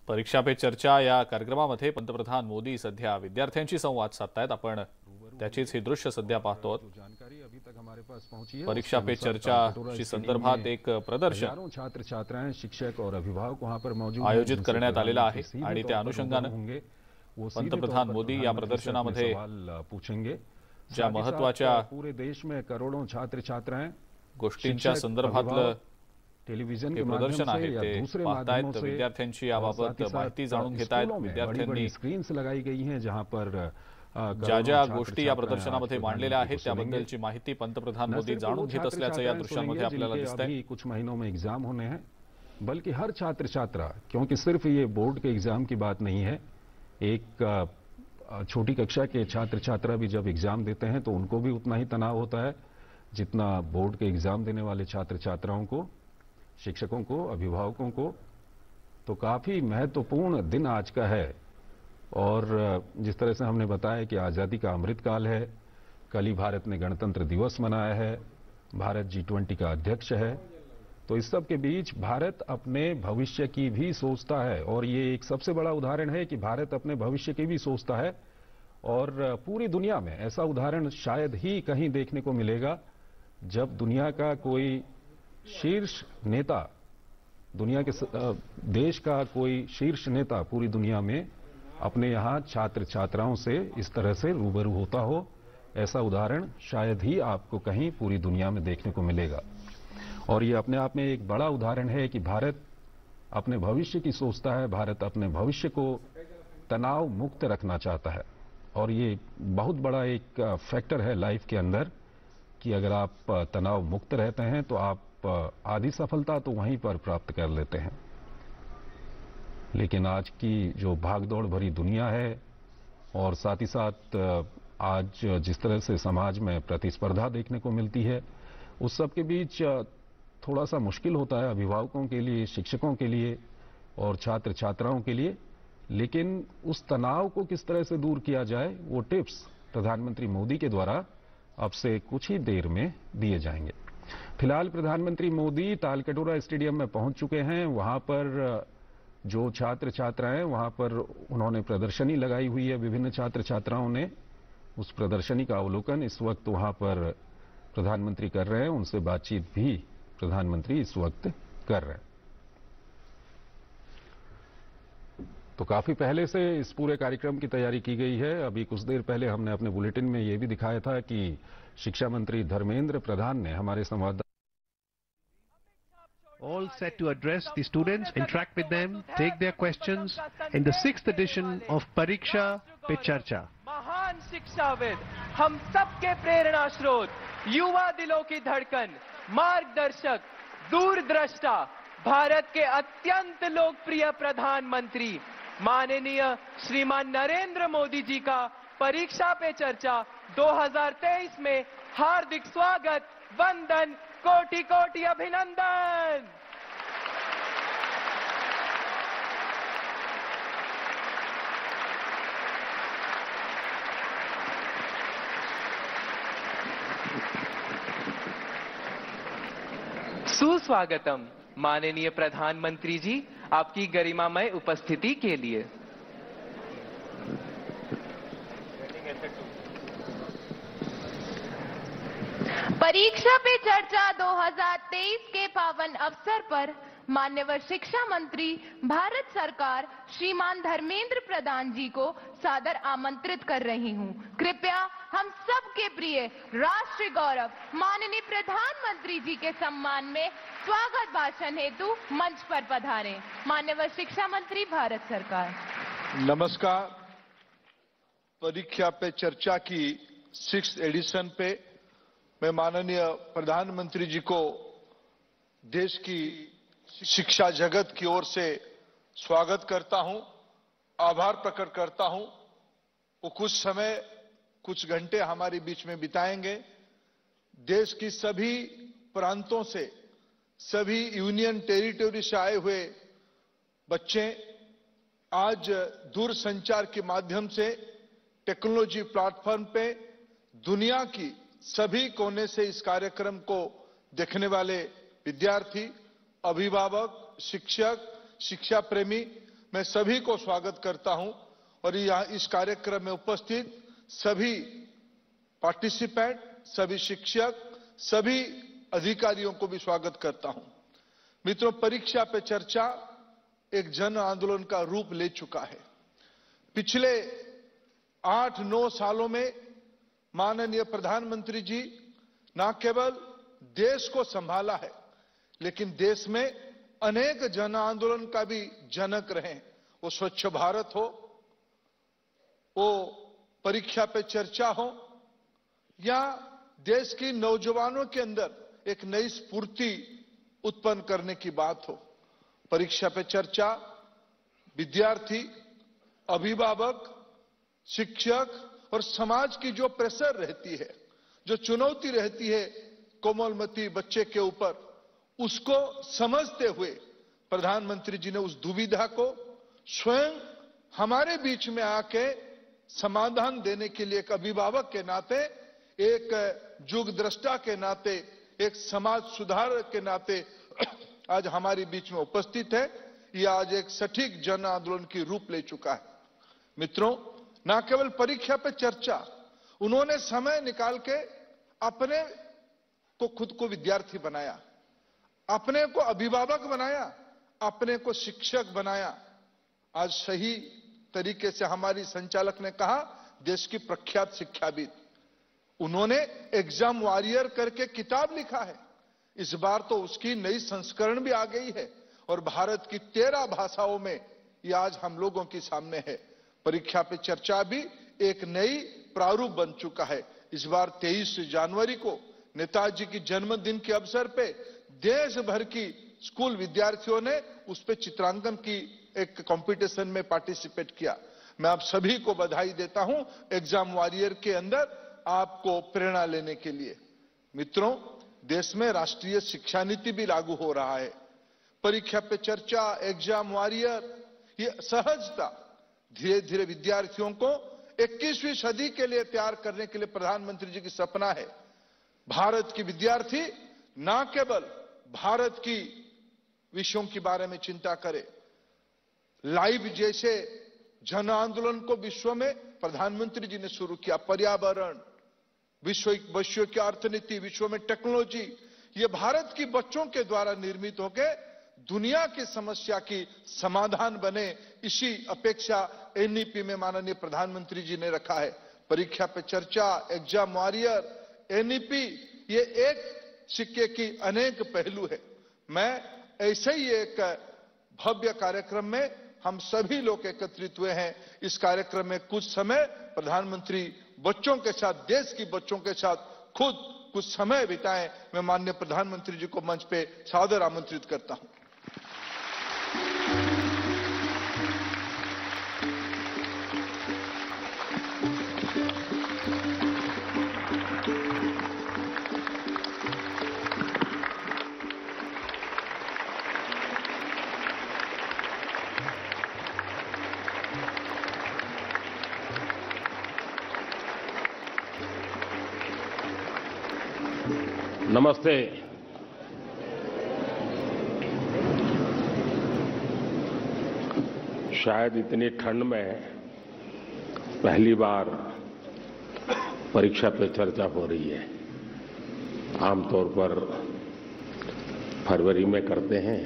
परीक्षा पे चर्चा या कार्यक्रमामध्ये पंतप्रधान मोदी सध्या विद्यार्थ्यांशी संवाद साधतायत। आपण त्याचीच ही दृश्य सध्या पाहतो। परीक्षा पे चर्चा शी संदर्भात एक प्रदर्शन छात्र छात्राएं शिक्षक और अभिभावक वहां पर मौजूद आयोजित करण्यात आलेलं आहे आणि त्या अनुषंगाने पंतप्रधान मोदी या प्रदर्शनामध्ये पूछेंगे ज्या महत्त्वाच्या पूरे देश में करोड़ों छात्र छात्राएं गोष्टींच्या संदर्भातलं टेलीविजन के प्रदर्शन आहे ते पाहतायत। विद्यार्थ्यांची याबाबत माहिती जाणून घेतायत। विद्यार्थ्यांनी स्क्रीन्स लगाई गई हैं जहां पर ज्या ज्या गोष्टी या प्रदर्शनामध्ये मांडलेल्या आहेत त्याबद्दलची माहिती पंतप्रधान मोदी जाणून घेत असल्याचं या दृश्यांमध्ये आपल्याला दिसतंय। कुछ महीनों में एग्जाम होने हैं, बल्कि हर छात्र छात्रा, क्योंकि सिर्फ ये बोर्ड के एग्जाम की बात नहीं है। एक छोटी कक्षा के छात्र छात्रा भी जब एग्जाम देते हैं तो उनको भी उतना ही तनाव होता है जितना बोर्ड के एग्जाम देने वाले छात्र छात्राओं को, शिक्षकों को, अभिभावकों को। तो काफी महत्वपूर्ण दिन आज का है। और जिस तरह से हमने बताया कि आजादी का अमृतकाल है, कल ही भारत ने गणतंत्र दिवस मनाया है, भारत G20 का अध्यक्ष है। तो इस सब के बीच भारत अपने भविष्य की भी सोचता है और ये एक सबसे बड़ा उदाहरण है कि भारत अपने भविष्य की भी सोचता है। और पूरी दुनिया में ऐसा उदाहरण शायद ही कहीं देखने को मिलेगा जब दुनिया का कोई शीर्ष नेता, दुनिया के देश का कोई शीर्ष नेता पूरी दुनिया में अपने यहाँ छात्र छात्राओं से इस तरह से रूबरू होता हो। ऐसा उदाहरण शायद ही आपको कहीं पूरी दुनिया में देखने को मिलेगा। और ये अपने आप में एक बड़ा उदाहरण है कि भारत अपने भविष्य की सोचता है, भारत अपने भविष्य को तनाव मुक्त रखना चाहता है। और ये बहुत बड़ा एक फैक्टर है लाइफ के अंदर कि अगर आप तनाव मुक्त रहते हैं तो आप आधी सफलता तो वहीं पर प्राप्त कर लेते हैं। लेकिन आज की जो भागदौड़ भरी दुनिया है और साथ ही साथ आज जिस तरह से समाज में प्रतिस्पर्धा देखने को मिलती है, उस सब के बीच थोड़ा सा मुश्किल होता है अभिभावकों के लिए, शिक्षकों के लिए और छात्र छात्राओं के लिए। लेकिन उस तनाव को किस तरह से दूर किया जाए, वो टिप्स प्रधानमंत्री मोदी के द्वारा अब से कुछ ही देर में दिए जाएंगे। फिलहाल प्रधानमंत्री मोदी तालकटोरा स्टेडियम में पहुंच चुके हैं। वहां पर जो छात्र छात्राएं, वहां पर उन्होंने प्रदर्शनी लगाई हुई है, विभिन्न छात्र छात्राओं ने उस प्रदर्शनी का अवलोकन इस वक्त वहां पर प्रधानमंत्री कर रहे हैं। उनसे बातचीत भी प्रधानमंत्री इस वक्त कर रहे हैं। तो काफी पहले से इस पूरे कार्यक्रम की तैयारी की गई है। अभी कुछ देर पहले हमने अपने बुलेटिन में यह भी दिखाया था कि शिक्षा मंत्री धर्मेंद्र प्रधान ने हमारे संवाददाता all set to address the students, interact with them, take their questions in the 6th edition of Pariksha Pe Charcha. महान शिक्षाविद, हम सबके प्रेरणा स्रोत, युवा दिलों की धड़कन, मार्गदर्शक, दूरदृष्टा, भारत के अत्यंत लोकप्रिय प्रधानमंत्री माननीय श्रीमान नरेंद्र मोदी जी का परीक्षा पे चर्चा 2023 में हार्दिक स्वागत, वंदन, कोटि कोटि अभिनंदन। सुस्वागतम माननीय प्रधानमंत्री जी, आपकी गरिमामय उपस्थिति के लिए। परीक्षा पे चर्चा 2023 के पावन अवसर पर मान्यवर शिक्षा मंत्री भारत सरकार श्रीमान धर्मेंद्र प्रधान जी को सादर आमंत्रित कर रही हूं। कृपया हम सबके प्रिय राष्ट्रीय गौरव माननीय प्रधानमंत्री जी के सम्मान में स्वागत भाषण हेतु मंच पर पधारें। मान्यवर शिक्षा मंत्री भारत सरकार। नमस्कार। परीक्षा पे चर्चा की 6th एडिशन पे मैं माननीय प्रधानमंत्री जी को देश की शिक्षा जगत की ओर से स्वागत करता हूं, आभार प्रकट करता हूं। वो कुछ समय, कुछ घंटे हमारे बीच में बिताएंगे। देश की सभी प्रांतों से, सभी यूनियन टेरिटरी से आए हुए बच्चे आज दूरसंचार के माध्यम से टेक्नोलॉजी प्लेटफॉर्म पे दुनिया की सभी कोने से इस कार्यक्रम को देखने वाले विद्यार्थी, अभिभावक, शिक्षक, शिक्षा प्रेमी मैं सभी को स्वागत करता हूं और यहाँ इस कार्यक्रम में उपस्थित सभी पार्टिसिपेंट, सभी शिक्षक, सभी अधिकारियों को भी स्वागत करता हूं। मित्रों, परीक्षा पे चर्चा एक जन आंदोलन का रूप ले चुका है। पिछले 8-9 सालों में माननीय प्रधानमंत्री जी न केवल देश को संभाला है, लेकिन देश में अनेक जन आंदोलन का भी जनक रहे। वो स्वच्छ भारत हो, वो परीक्षा पे चर्चा हो, या देश की नौजवानों के अंदर एक नई स्फूर्ति उत्पन्न करने की बात हो। परीक्षा पे चर्चा विद्यार्थी, अभिभावक, शिक्षक और समाज की जो प्रेशर रहती है, जो चुनौती रहती है कोमलमती बच्चे के ऊपर, उसको समझते हुए प्रधानमंत्री जी ने उस दुविधा को स्वयं हमारे बीच में आके समाधान देने के लिए एक अभिभावक के नाते, एक युग दृष्टा के नाते, एक समाज सुधारक के नाते आज हमारे बीच में उपस्थित है। यह आज एक सटीक जन आंदोलन की रूप ले चुका है। मित्रों, न केवल परीक्षा पे चर्चा, उन्होंने समय निकाल के अपने को खुद को विद्यार्थी बनाया, अपने को अभिभावक बनाया, अपने को शिक्षक बनाया। आज सही तरीके से हमारी संचालक ने कहा, देश की प्रख्यात शिक्षाविद, उन्होंने एग्जाम वॉरियर करके किताब लिखा है। इस बार तो उसकी नई संस्करण भी आ गई है और भारत की 13 भाषाओं में ये आज हम लोगों के सामने है। परीक्षा पे चर्चा भी एक नई प्रारूप बन चुका है। इस बार 23 जनवरी को नेताजी की जन्मदिन के अवसर पे देश भर की स्कूल विद्यार्थियों ने उस पे चित्रांकन की एक कंपटीशन में पार्टिसिपेट किया। मैं आप सभी को बधाई देता हूं एग्जाम वॉरियर के अंदर आपको प्रेरणा लेने के लिए। मित्रों, देश में राष्ट्रीय शिक्षा नीति भी लागू हो रहा है। परीक्षा पे चर्चा, एग्जाम वॉरियर, ये सहजता धीरे धीरे विद्यार्थियों को 21वीं सदी के लिए तैयार करने के लिए प्रधानमंत्री जी की सपना है। भारत की विद्यार्थी न केवल भारत की विषयों के बारे में चिंता करे, लाइव जैसे जन आंदोलन को विश्व में प्रधानमंत्री जी ने शुरू किया। पर्यावरण, विश्व की अर्थनीति, विश्व में टेक्नोलॉजी, ये भारत की बच्चों के द्वारा निर्मित होकर दुनिया की समस्या की समाधान बने, इसी अपेक्षा एनईपी में माननीय प्रधानमंत्री जी ने रखा है। परीक्षा पे चर्चा, एग्जाम वॉरियर, एनईपी, ये एक सिक्के की अनेक पहलू है। मैं ऐसे ही एक भव्य कार्यक्रम में हम सभी लोग एकत्रित हुए हैं। इस कार्यक्रम में कुछ समय प्रधानमंत्री बच्चों के साथ, देश की बच्चों के साथ खुद कुछ समय बिताएं। मैं माननीय प्रधानमंत्री जी को मंच पे सादर आमंत्रित करता हूं। नमस्ते। शायद इतनी ठंड में पहली बार परीक्षा पे चर्चा हो रही है। आमतौर पर फरवरी में करते हैं,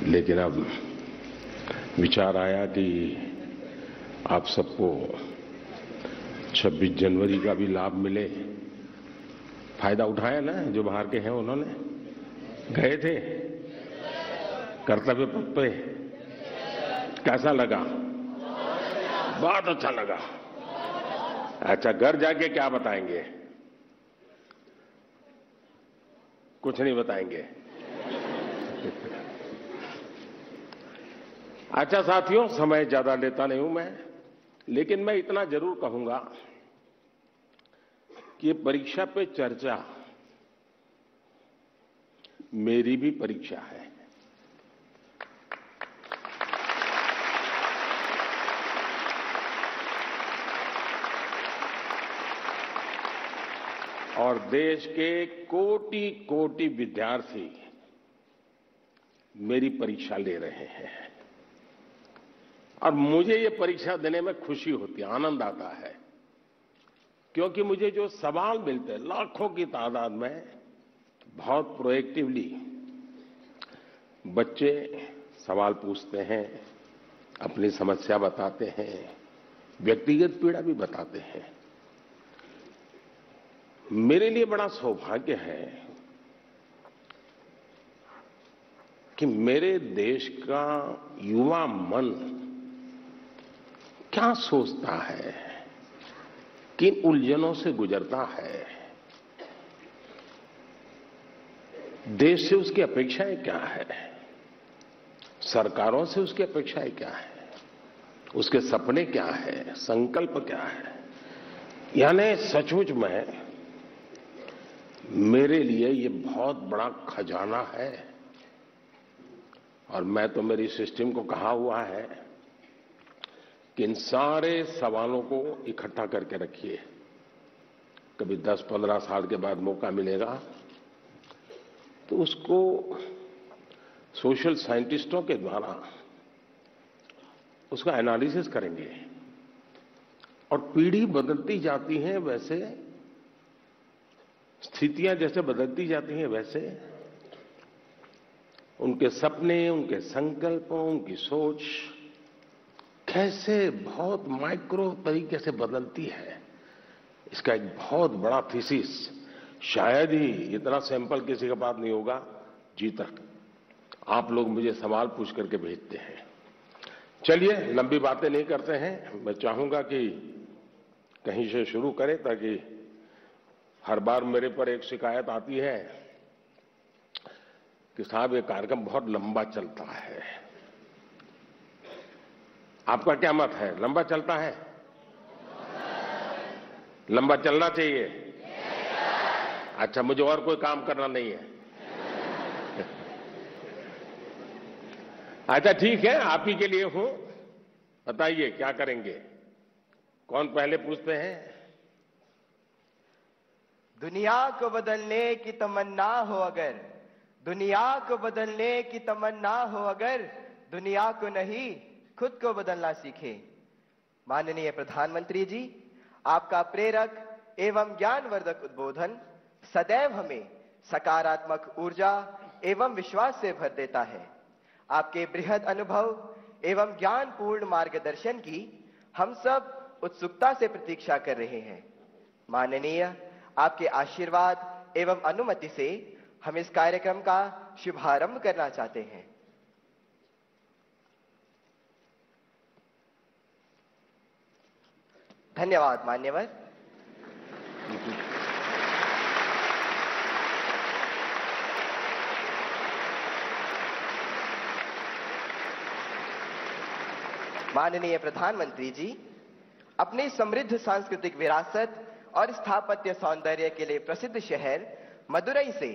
लेकिन अब विचार आया कि आप सबको 26 जनवरी का भी लाभ मिले। फायदा उठाया ना, जो बाहर के हैं उन्होंने गए थे कर्तव्य पथ पे। कैसा लगा? बहुत अच्छा लगा। अच्छा, घर जाके क्या बताएंगे? कुछ नहीं बताएंगे। अच्छा साथियों, समय ज्यादा लेता नहीं हूं मैं, लेकिन मैं इतना जरूर कहूंगा कि परीक्षा पे चर्चा मेरी भी परीक्षा है। और देश के कोटि कोटि विद्यार्थी मेरी परीक्षा ले रहे हैं और मुझे ये परीक्षा देने में खुशी होती है, आनंद आता है, क्योंकि मुझे जो सवाल मिलते हैं लाखों की तादाद में, बहुत प्रोएक्टिवली बच्चे सवाल पूछते हैं, अपनी समस्या बताते हैं, व्यक्तिगत पीड़ा भी बताते हैं। मेरे लिए बड़ा सौभाग्य है कि मेरे देश का युवा मन क्या सोचता है, किन उलझनों से गुजरता है, देश से उसकी अपेक्षाएं क्या है, सरकारों से उसकी अपेक्षाएं क्या है, उसके सपने क्या है, संकल्प क्या है। यानी सचमुच में मेरे लिए ये बहुत बड़ा खजाना है और मैं तो मेरी सिस्टम को कहा हुआ है कि इन सारे सवालों को इकट्ठा करके रखिए। कभी 10-15 साल के बाद मौका मिलेगा तो उसको सोशल साइंटिस्टों के द्वारा उसका एनालिसिस करेंगे। और पीढ़ी बदलती जाती है, वैसे स्थितियां जैसे बदलती जाती हैं, वैसे उनके सपने, उनके संकल्पों, उनकी सोच कैसे बहुत माइक्रो तरीके से बदलती है, इसका एक बहुत बड़ा थीसिस शायद ही इतना सैंपल किसी के पास नहीं होगा जी तक। आप लोग मुझे सवाल पूछ करके भेजते हैं। चलिए लंबी बातें नहीं करते हैं, मैं चाहूंगा कि कहीं से शुरू करें, ताकि हर बार मेरे पर एक शिकायत आती है कि साहब ये कार्यक्रम बहुत लंबा चलता है। आपका क्या मत है, लंबा चलता है? लंबा चलना चाहिए? अच्छा, मुझे और कोई काम करना नहीं है। अच्छा ठीक है, आप ही के लिए हूं, बताइए क्या करेंगे। कौन पहले पूछते हैं? दुनिया को बदलने की तमन्ना हो अगर, दुनिया को बदलने की तमन्ना हो अगर, दुनिया को नहीं खुद को बदलना सीखे। माननीय प्रधानमंत्री जी, आपका प्रेरक एवं ज्ञानवर्धक उद्बोधन सदैव हमें सकारात्मक ऊर्जा एवं विश्वास से भर देता है। आपके बृहद अनुभव एवं ज्ञानपूर्ण मार्गदर्शन की हम सब उत्सुकता से प्रतीक्षा कर रहे हैं। माननीय, आपके आशीर्वाद एवं अनुमति से हम इस कार्यक्रम का शुभारंभ करना चाहते हैं। धन्यवाद मान्यवर। माननीय प्रधानमंत्री जी, अपनी समृद्ध सांस्कृतिक विरासत और स्थापत्य सौंदर्य के लिए प्रसिद्ध शहर मदुरई से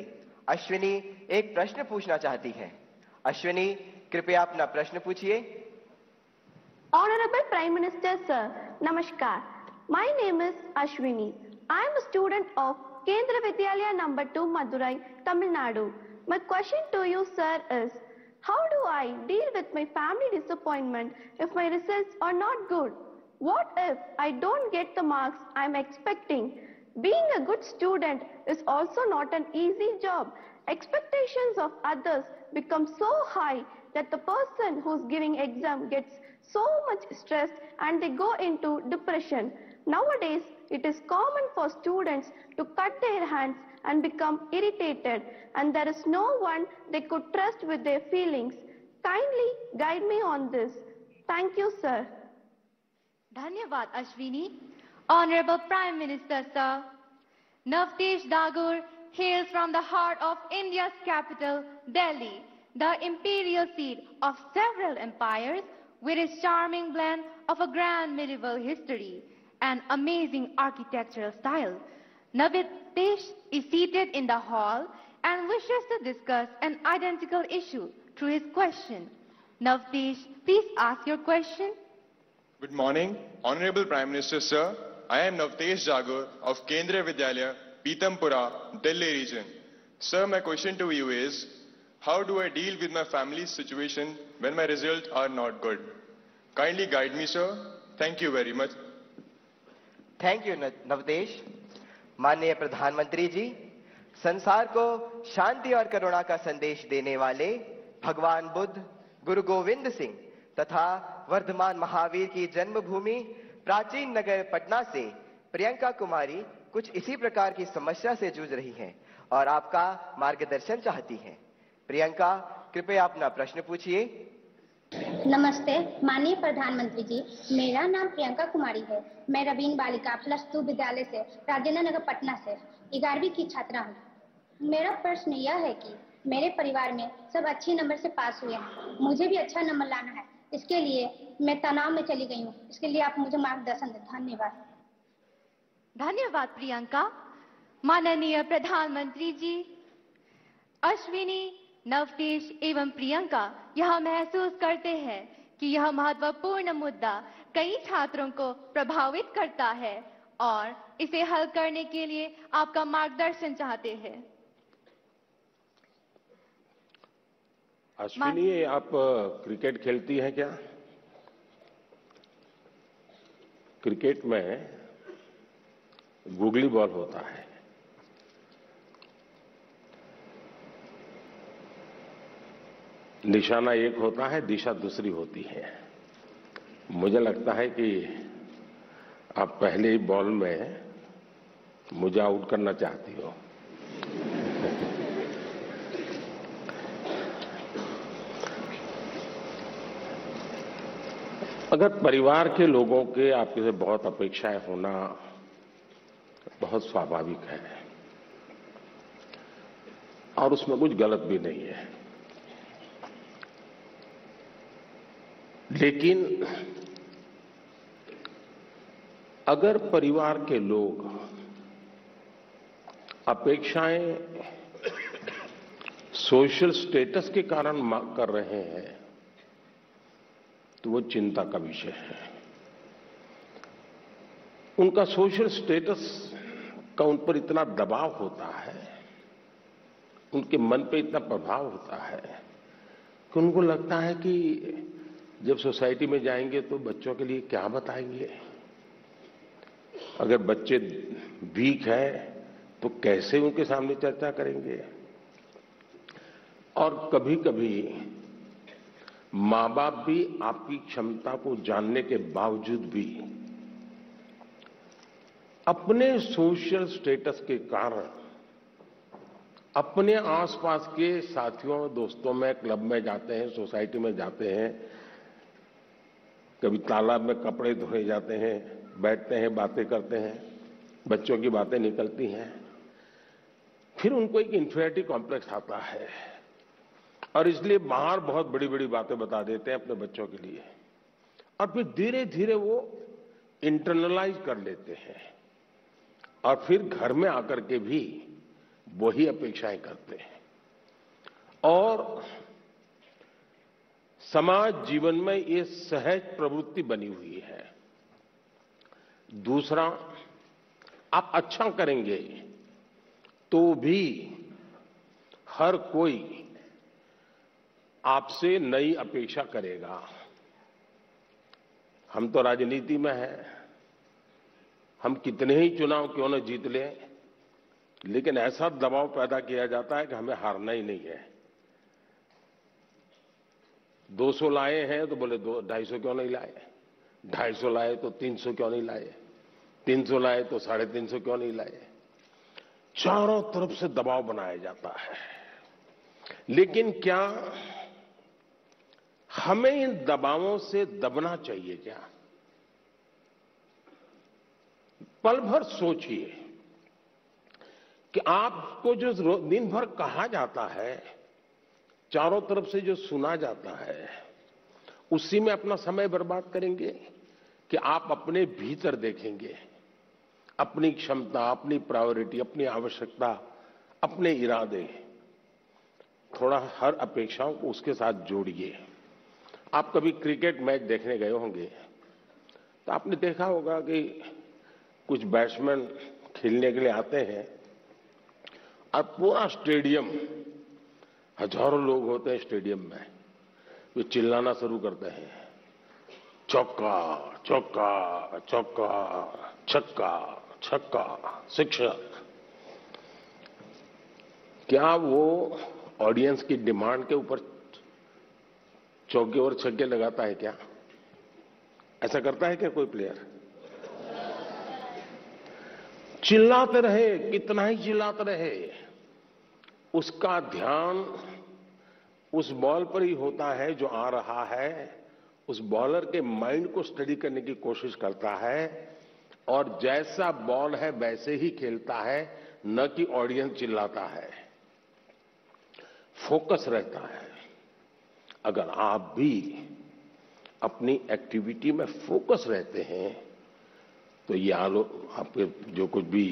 अश्विनी एक प्रश्न पूछना चाहती है। अश्विनी, कृपया अपना प्रश्न पूछिए। Honorable Prime Minister Sir, Namaskar. My name is Ashwini. I am a student of Kendra Vidyalaya number 2 Madurai, Tamil Nadu. My question to you sir is, how do I deal with my family disappointment if my results are not good? What if I don't get the marks I am expecting? Being a good student is also not an easy job. Expectations of others become so high that the person who's giving exam gets so much stressed and they go into depression. Nowadays, it is common for students to cut their hands and become irritated, and there is no one they could trust with their feelings. Kindly guide me on this. Thank you, sir. Dhanyavad, Ashwini. Honorable Prime Minister, sir, Navtesh Dagur hails from the heart of India's capital, Delhi, the imperial seat of several empires, with its charming blend of a grand medieval history and amazing architectural style. Navtesh is seated in the hall and wishes to discuss an identical issue through his question. Navtesh, please ask your question. Good morning, Honorable Prime Minister, sir. I am Navtesh Dagur of Kendra Vidyalaya, Pitampura, Delhi region. Sir, my question to you is, How do I deal with my family's situation when my results are not good? Kindly guide me, sir. Thank you very much. Thank you Navtesh. माननीय प्रधानमंत्री जी, संसार को शांति और करुणा का संदेश देने वाले भगवान बुद्ध, गुरु गोविंद सिंह तथा वर्धमान महावीर की जन्मभूमि प्राचीन नगर पटना से प्रियंका कुमारी कुछ इसी प्रकार की समस्या से जूझ रही हैं और आपका मार्गदर्शन चाहती हैं। प्रियंका, कृपया अपना प्रश्न पूछिए। नमस्ते माननीय प्रधानमंत्री जी, मेरा नाम प्रियंका कुमारी है। मैं रवीन बालिका +2 विद्यालय से राजेंद्र नगर पटना से 11वीं की छात्रा हूँ। मेरा प्रश्न यह है कि मेरे परिवार में सब अच्छे नंबर से पास हुए हैं, मुझे भी अच्छा नंबर लाना है। इसके लिए मैं तनाव में चली गई हूँ, इसके लिए आप मुझे मार्गदर्शन दें। धन्यवाद। धन्यवाद प्रियंका। माननीय प्रधानमंत्री जी, अश्विनी, नवतेश एवं प्रियंका यह महसूस करते हैं कि यह महत्वपूर्ण मुद्दा कई छात्रों को प्रभावित करता है और इसे हल करने के लिए आपका मार्गदर्शन चाहते हैं। अश्विनी, आप क्रिकेट खेलती हैं क्या? क्रिकेट में गूगली बॉल होता है। निशाना एक होता है, दिशा दूसरी होती है। मुझे लगता है कि आप पहले ही बॉल में मुझे आउट करना चाहती हो। अगर परिवार के लोगों के आपके से बहुत अपेक्षाएं होना बहुत स्वाभाविक है और उसमें कुछ गलत भी नहीं है, लेकिन अगर परिवार के लोग अपेक्षाएं सोशल स्टेटस के कारण कर रहे हैं तो वो चिंता का विषय है। उनका सोशल स्टेटस का उन पर इतना दबाव होता है, उनके मन पे इतना प्रभाव होता है कि उनको लगता है कि जब सोसाइटी में जाएंगे तो बच्चों के लिए क्या बताएंगे, अगर बच्चे वीक हैं तो कैसे उनके सामने चर्चा करेंगे। और कभी कभी मां बाप भी आपकी क्षमता को जानने के बावजूद भी अपने सोशल स्टेटस के कारण अपने आसपास के साथियों दोस्तों में क्लब में जाते हैं, सोसाइटी में जाते हैं, कभी तालाब में कपड़े धोए जाते हैं, बैठते हैं, बातें करते हैं, बच्चों की बातें निकलती हैं, फिर उनको एक इंफीरियरिटी कॉम्प्लेक्स आता है और इसलिए बाहर बहुत बड़ी बड़ी बातें बता देते हैं अपने बच्चों के लिए और फिर धीरे धीरे वो इंटरनलाइज कर लेते हैं और फिर घर में आकर के भी वही अपेक्षाएं करते हैं और समाज जीवन में ये सहज प्रवृत्ति बनी हुई है। दूसरा, आप अच्छा करेंगे तो भी हर कोई आपसे नई अपेक्षा करेगा। हम तो राजनीति में हैं, हम कितने ही चुनाव क्यों न जीत लें, लेकिन ऐसा दबाव पैदा किया जाता है कि हमें हारना ही नहीं है। 200 लाए हैं तो बोले 250 क्यों नहीं लाए, 250 लाए तो 300 क्यों नहीं लाए, 300 लाए तो 350 क्यों नहीं लाए। चारों तरफ से दबाव बनाया जाता है। लेकिन क्या हमें इन दबावों से दबना चाहिए क्या? पल भर सोचिए कि आपको जो दिन भर कहा जाता है, चारों तरफ से जो सुना जाता है, उसी में अपना समय बर्बाद करेंगे कि आप अपने भीतर देखेंगे अपनी क्षमता, अपनी प्रायोरिटी, अपनी आवश्यकता, अपने इरादे, थोड़ा हर अपेक्षाओं को उसके साथ जोड़िए। आप कभी क्रिकेट मैच देखने गए होंगे तो आपने देखा होगा कि कुछ बैट्समैन खेलने के लिए आते हैं और पूरा स्टेडियम हजारों लोग होते हैं स्टेडियम में, वे चिल्लाना शुरू करते हैं, चौका चौका चौका, छक्का छक्का। शिक्षक क्या वो ऑडियंस की डिमांड के ऊपर चौके और छक्के लगाता है क्या? ऐसा करता है क्या कोई प्लेयर? चिल्लाते रहे, कितना ही चिल्लाते रहे, उसका ध्यान उस बॉल पर ही होता है जो आ रहा है। उस बॉलर के माइंड को स्टडी करने की कोशिश करता है और जैसा बॉल है वैसे ही खेलता है, न कि ऑडियंस चिल्लाता है। फोकस रहता है। अगर आप भी अपनी एक्टिविटी में फोकस रहते हैं तो ये आपके जो कुछ भी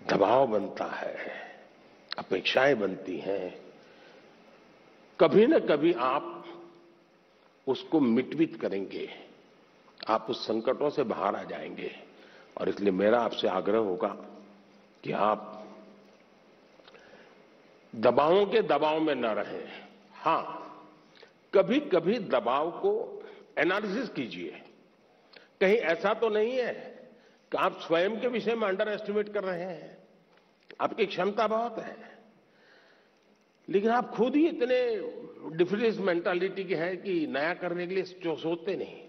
दबाव बनता है, अपेक्षाएं बनती हैं, कभी न कभी आप उसको मिटवित करेंगे, आप उस संकटों से बाहर आ जाएंगे। और इसलिए मेरा आपसे आग्रह होगा कि आप दबावों के दबाव में न रहें। हां, कभी कभी दबाव को एनालिसिस कीजिए। कहीं ऐसा तो नहीं है कि आप स्वयं के विषय में अंडर एस्टिमेट कर रहे हैं। आपकी क्षमता बहुत है, लेकिन आप खुद ही इतने डिफरेंस मेंटालिटी के हैं कि नया करने के लिए सोचते नहीं।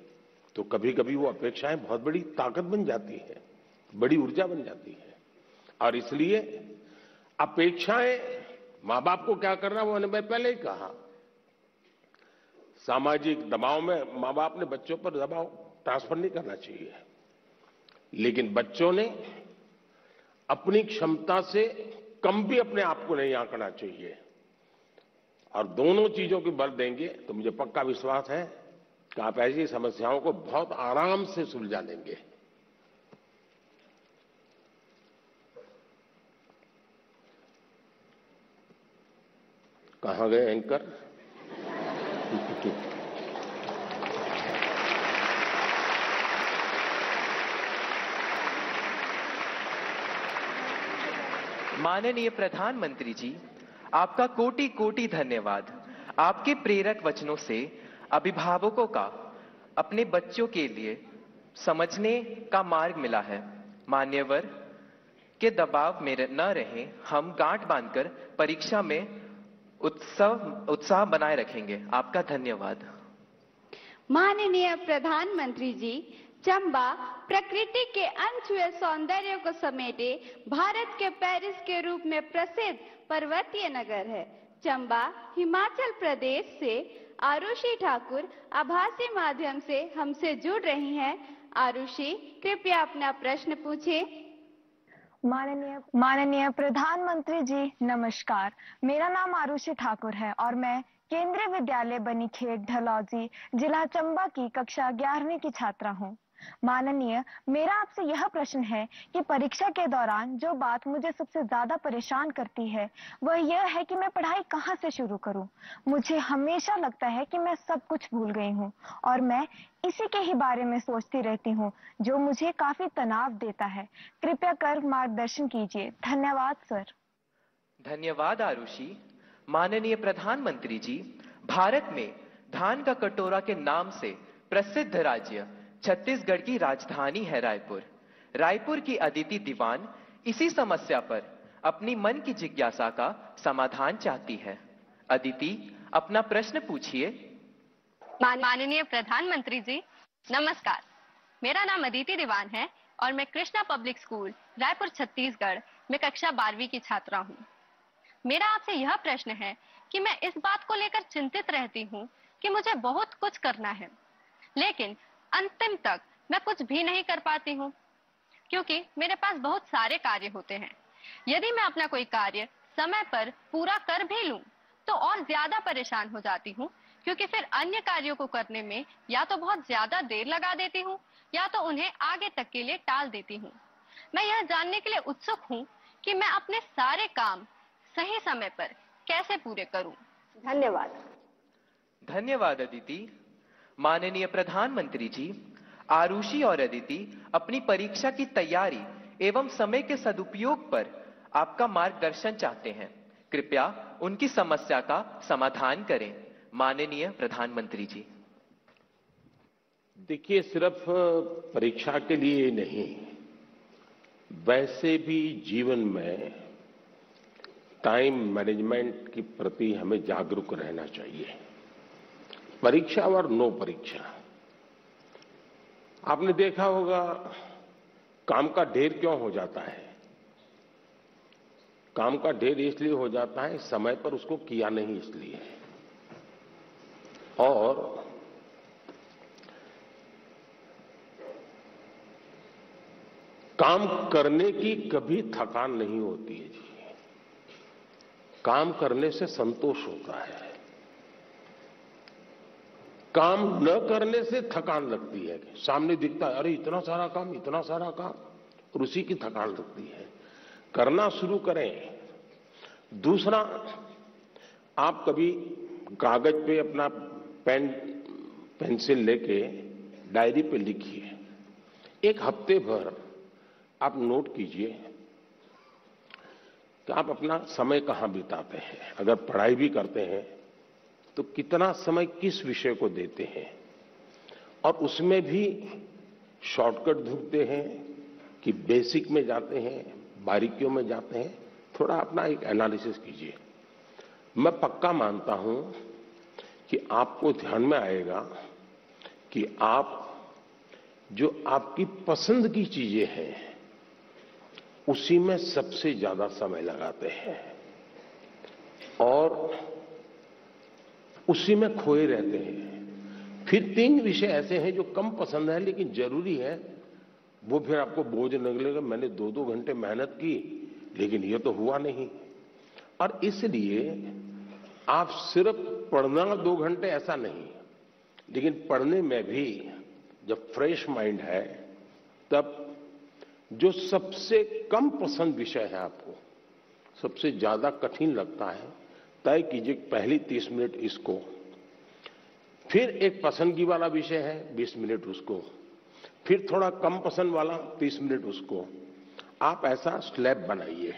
तो कभी कभी वो अपेक्षाएं बहुत बड़ी ताकत बन जाती है, बड़ी ऊर्जा बन जाती है। और इसलिए अपेक्षाएं, मां बाप को क्या करना वो मैंने पहले ही कहा, सामाजिक दबाव में मां बाप ने बच्चों पर दबाव ट्रांसफर नहीं करना चाहिए, लेकिन बच्चों ने अपनी क्षमता से कम भी अपने आप को नहीं आंकना चाहिए। और दोनों चीजों की बल देंगे तो मुझे पक्का विश्वास है कि आप ऐसी समस्याओं को बहुत आराम से सुलझा लेंगे। कहां गए एंकर? माननीय प्रधानमंत्री जी, आपका कोटि कोटि धन्यवाद। आपके प्रेरक वचनों से अभिभावकों का अपने बच्चों के लिए समझने का मार्ग मिला है। मान्यवर के दबाव में न रहें, हम गांठ बांधकर परीक्षा में उत्साह बनाए रखेंगे। आपका धन्यवाद। माननीय प्रधानमंत्री जी, चंबा प्रकृति के अनछुए सौंदर्य को समेटे भारत के पेरिस के रूप में प्रसिद्ध पर्वतीय नगर है। चंबा हिमाचल प्रदेश से आरुषि ठाकुर आभासी माध्यम से हमसे जुड़ रही हैं। आरुषि, कृपया अपना प्रश्न पूछें। माननीय प्रधानमंत्री जी, नमस्कार। मेरा नाम आरुषि ठाकुर है और मैं केंद्रीय विद्यालय बनीखेत ढलौजी, जिला चंबा की कक्षा 11वीं की छात्रा हूँ। माननीय, मेरा आपसे यह प्रश्न है कि परीक्षा के दौरान जो बात मुझे सबसे ज्यादा परेशान करती है वह यह है कि मैं पढ़ाई कहाँ से शुरू करूँ। मुझे हमेशा लगता है कि मैं सब कुछ भूल गई हूँ और मैं इसी के ही बारे में सोचती रहती हूँ, जो मुझे काफी तनाव देता है। कृपया कर मार्गदर्शन कीजिए। धन्यवाद सर। धन्यवाद आरुषि। माननीय प्रधानमंत्री जी, भारत में धान का कटोरा के नाम से प्रसिद्ध राज्य छत्तीसगढ़ की राजधानी है रायपुर। रायपुर की अदिति दीवान इसी समस्या पर अपनी मन की जिज्ञासा का समाधान चाहती है। अदिति, अपना प्रश्न पूछिए। माननीय प्रधानमंत्री जी, नमस्कार। मेरा नाम अदिति दीवान है और मैं कृष्णा पब्लिक स्कूल रायपुर छत्तीसगढ़ में कक्षा 12वीं की छात्रा हूँ। मेरा आपसे यह प्रश्न है कि मैं इस बात को लेकर चिंतित रहती हूँ कि मुझे बहुत कुछ करना है, लेकिन अंतिम तक मैं कुछ भी नहीं कर पाती हूँ, क्योंकि मेरे पास बहुत सारे कार्य होते हैं। यदि मैं अपना कोई कार्य समय पर पूरा कर भी लूं, तो और ज्यादा परेशान हो जाती हूँ, क्योंकि फिर अन्य कार्यों को करने में या तो बहुत ज्यादा देर लगा देती हूँ या तो उन्हें आगे तक के लिए टाल देती हूँ। मैं यह जानने के लिए उत्सुक हूँ कि मैं अपने सारे काम सही समय पर कैसे पूरे करूं। धन्यवाद। धन्यवाद अदिति। माननीय प्रधानमंत्री जी, आरुषि और अदिति अपनी परीक्षा की तैयारी एवं समय के सदुपयोग पर आपका मार्गदर्शन चाहते हैं। कृपया उनकी समस्या का समाधान करें। माननीय प्रधानमंत्री जी। देखिए, सिर्फ परीक्षा के लिए नहीं, वैसे भी जीवन में टाइम मैनेजमेंट के प्रति हमें जागरूक रहना चाहिए। परीक्षा और नो परीक्षा, आपने देखा होगा काम का ढेर क्यों हो जाता है। काम का ढेर इसलिए हो जाता है समय पर उसको किया नहीं इसलिए। और काम करने की कभी थकान नहीं होती है जी। काम करने से संतोष होता है, काम न करने से थकान लगती है। सामने दिखता है अरे इतना सारा काम, इतना सारा काम, और उसी की थकान लगती है। करना शुरू करें। दूसरा, आप कभी कागज पे अपना पेन पेंसिल लेके डायरी पे लिखिए। एक हफ्ते भर आप नोट कीजिए कि आप अपना समय कहां बिताते हैं। अगर पढ़ाई भी करते हैं तो कितना समय किस विषय को देते हैं, और उसमें भी शॉर्टकट ढूंढते हैं कि बेसिक में जाते हैं, बारीकियों में जाते हैं। थोड़ा अपना एक एनालिसिस कीजिए। मैं पक्का मानता हूं कि आपको ध्यान में आएगा कि आप जो आपकी पसंद की चीजें हैं उसी में सबसे ज्यादा समय लगाते हैं और उसी में खोए रहते हैं। फिर 3 विषय ऐसे हैं जो कम पसंद है लेकिन जरूरी है, वो फिर आपको बोझ लगेगा। मैंने 2-2 घंटे मेहनत की लेकिन ये तो हुआ नहीं। और इसलिए आप सिर्फ पढ़ना 2 घंटे ऐसा नहीं, लेकिन पढ़ने में भी जब फ्रेश माइंड है तब जो सबसे कम पसंद विषय है, आपको सबसे ज्यादा कठिन लगता है, तय कीजिए पहली 30 मिनट इसको, फिर एक पसंदगी वाला विषय है 20 मिनट उसको, फिर थोड़ा कम पसंद वाला 30 मिनट उसको। आप ऐसा स्लैब बनाइए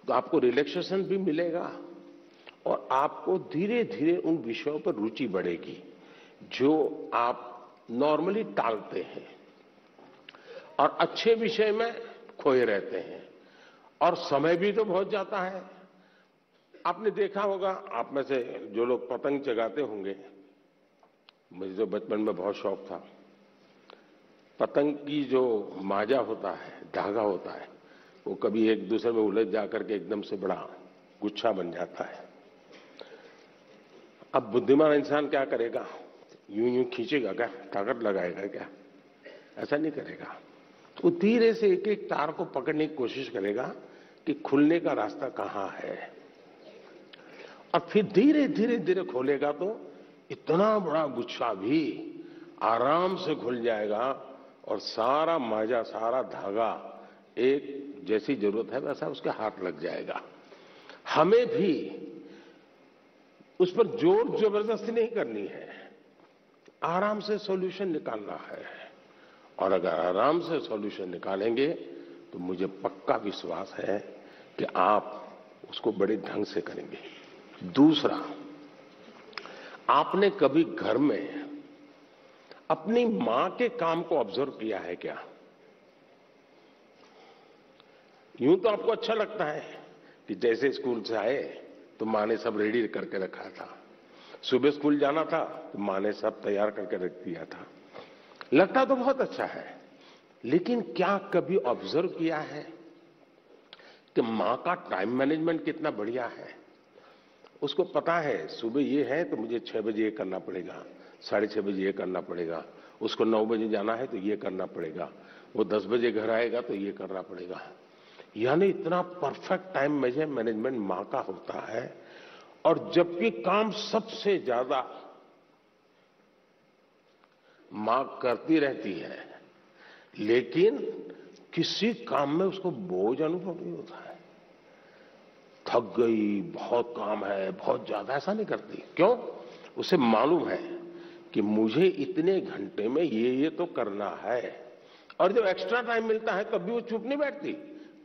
तो आपको रिलैक्सेशन भी मिलेगा और आपको धीरे धीरे उन विषयों पर रुचि बढ़ेगी जो आप नॉर्मली टालते हैं और अच्छे विषय में खोए रहते हैं। और समय भी तो बहुत जाता है। आपने देखा होगा, आप में से जो लोग पतंग चगाते होंगे, मुझे तो बचपन में बहुत शौक था। पतंग की जो माजा होता है, धागा होता है, वो कभी एक दूसरे में उलझ जाकर के एकदम से बड़ा गुच्छा बन जाता है। अब बुद्धिमान इंसान क्या करेगा? यूं यूं खींचेगा क्या? ताकत लगाएगा क्या? ऐसा नहीं करेगा। वो धीरे से एक एक तार को पकड़ने की कोशिश करेगा कि खुलने का रास्ता कहां है, और फिर धीरे धीरे धीरे खोलेगा तो इतना बड़ा गुच्छा भी आराम से खुल जाएगा और सारा माजा, सारा धागा एक जैसी जरूरत है वैसा उसके हाथ लग जाएगा। हमें भी उस पर जोर जबरदस्ती नहीं करनी है, आराम से सॉल्यूशन निकालना है। और अगर आराम से सॉल्यूशन निकालेंगे तो मुझे पक्का विश्वास है कि आप उसको बड़े ढंग से करेंगे। दूसरा, आपने कभी घर में अपनी मां के काम को ऑब्जर्व किया है क्या? यूं तो आपको अच्छा लगता है कि जैसे स्कूल से आए तो मां ने सब रेडी करके रखा था, सुबह स्कूल जाना था तो मां ने सब तैयार करके रख दिया था। लगता तो बहुत अच्छा है, लेकिन क्या कभी ऑब्जर्व किया है कि मां का टाइम मैनेजमेंट कितना बढ़िया है? उसको पता है सुबह ये है तो मुझे 6 बजे ये करना पड़ेगा, 6:30 बजे ये करना पड़ेगा, उसको 9 बजे जाना है तो ये करना पड़ेगा, वो 10 बजे घर आएगा तो ये करना पड़ेगा। यानी इतना परफेक्ट टाइम मैनेजमेंट मां का होता है। और जबकि काम सबसे ज्यादा मां करती रहती है, लेकिन किसी काम में उसको बोझ अनुभव नहीं होता है। थक गई, बहुत काम है, बहुत ज्यादा, ऐसा नहीं करती। क्यों? उसे मालूम है कि मुझे इतने घंटे में ये तो करना है। और जब एक्स्ट्रा टाइम मिलता है तब भी वो चुप नहीं बैठती,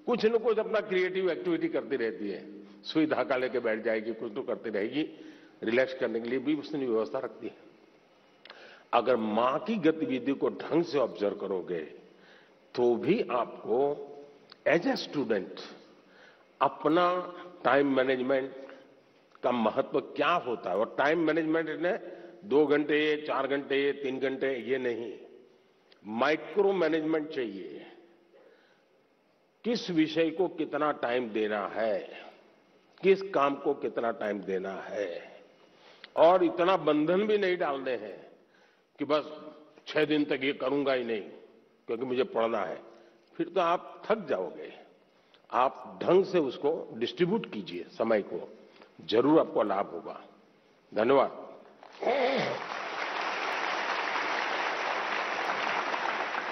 कुछ न कुछ अपना क्रिएटिव एक्टिविटी करती रहती है। सुई धागा लेके बैठ जाएगी, कुछ तो करती रहेगी, रिलैक्स करने के लिए भी उसने व्यवस्था रखती है। अगर मां की गतिविधि को ढंग से ऑब्जर्व करोगे तो भी आपको एज ए स्टूडेंट अपना टाइम मैनेजमेंट का महत्व क्या होता है, और टाइम मैनेजमेंट ने 2 घंटे 4 घंटे 3 घंटे ये नहीं, माइक्रो मैनेजमेंट चाहिए। किस विषय को कितना टाइम देना है, किस काम को कितना टाइम देना है, और इतना बंधन भी नहीं डालने हैं कि बस 6 दिन तक ये करूंगा ही नहीं क्योंकि मुझे पढ़ना है, फिर तो आप थक जाओगे। आप ढंग से उसको डिस्ट्रीब्यूट कीजिए समय को, जरूर आपको लाभ होगा। धन्यवाद।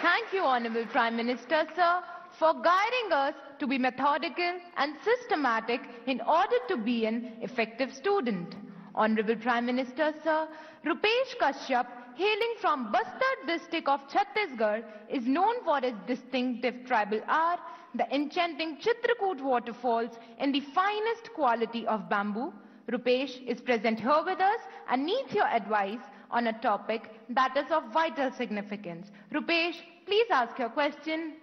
Thank you, Honorable Prime Minister, sir, for guiding us to be methodical and systematic in order to be an effective student. Honorable Prime Minister, sir, Rupesh Kashyap, hailing from Bastar district of Chhattisgarh, is known for his distinctive tribal art, the enchanting Chitrakoot waterfalls in the finest quality of bamboo. Rupesh is present here with us and needs your advice on a topic that is of vital significance. Rupesh, please ask your question.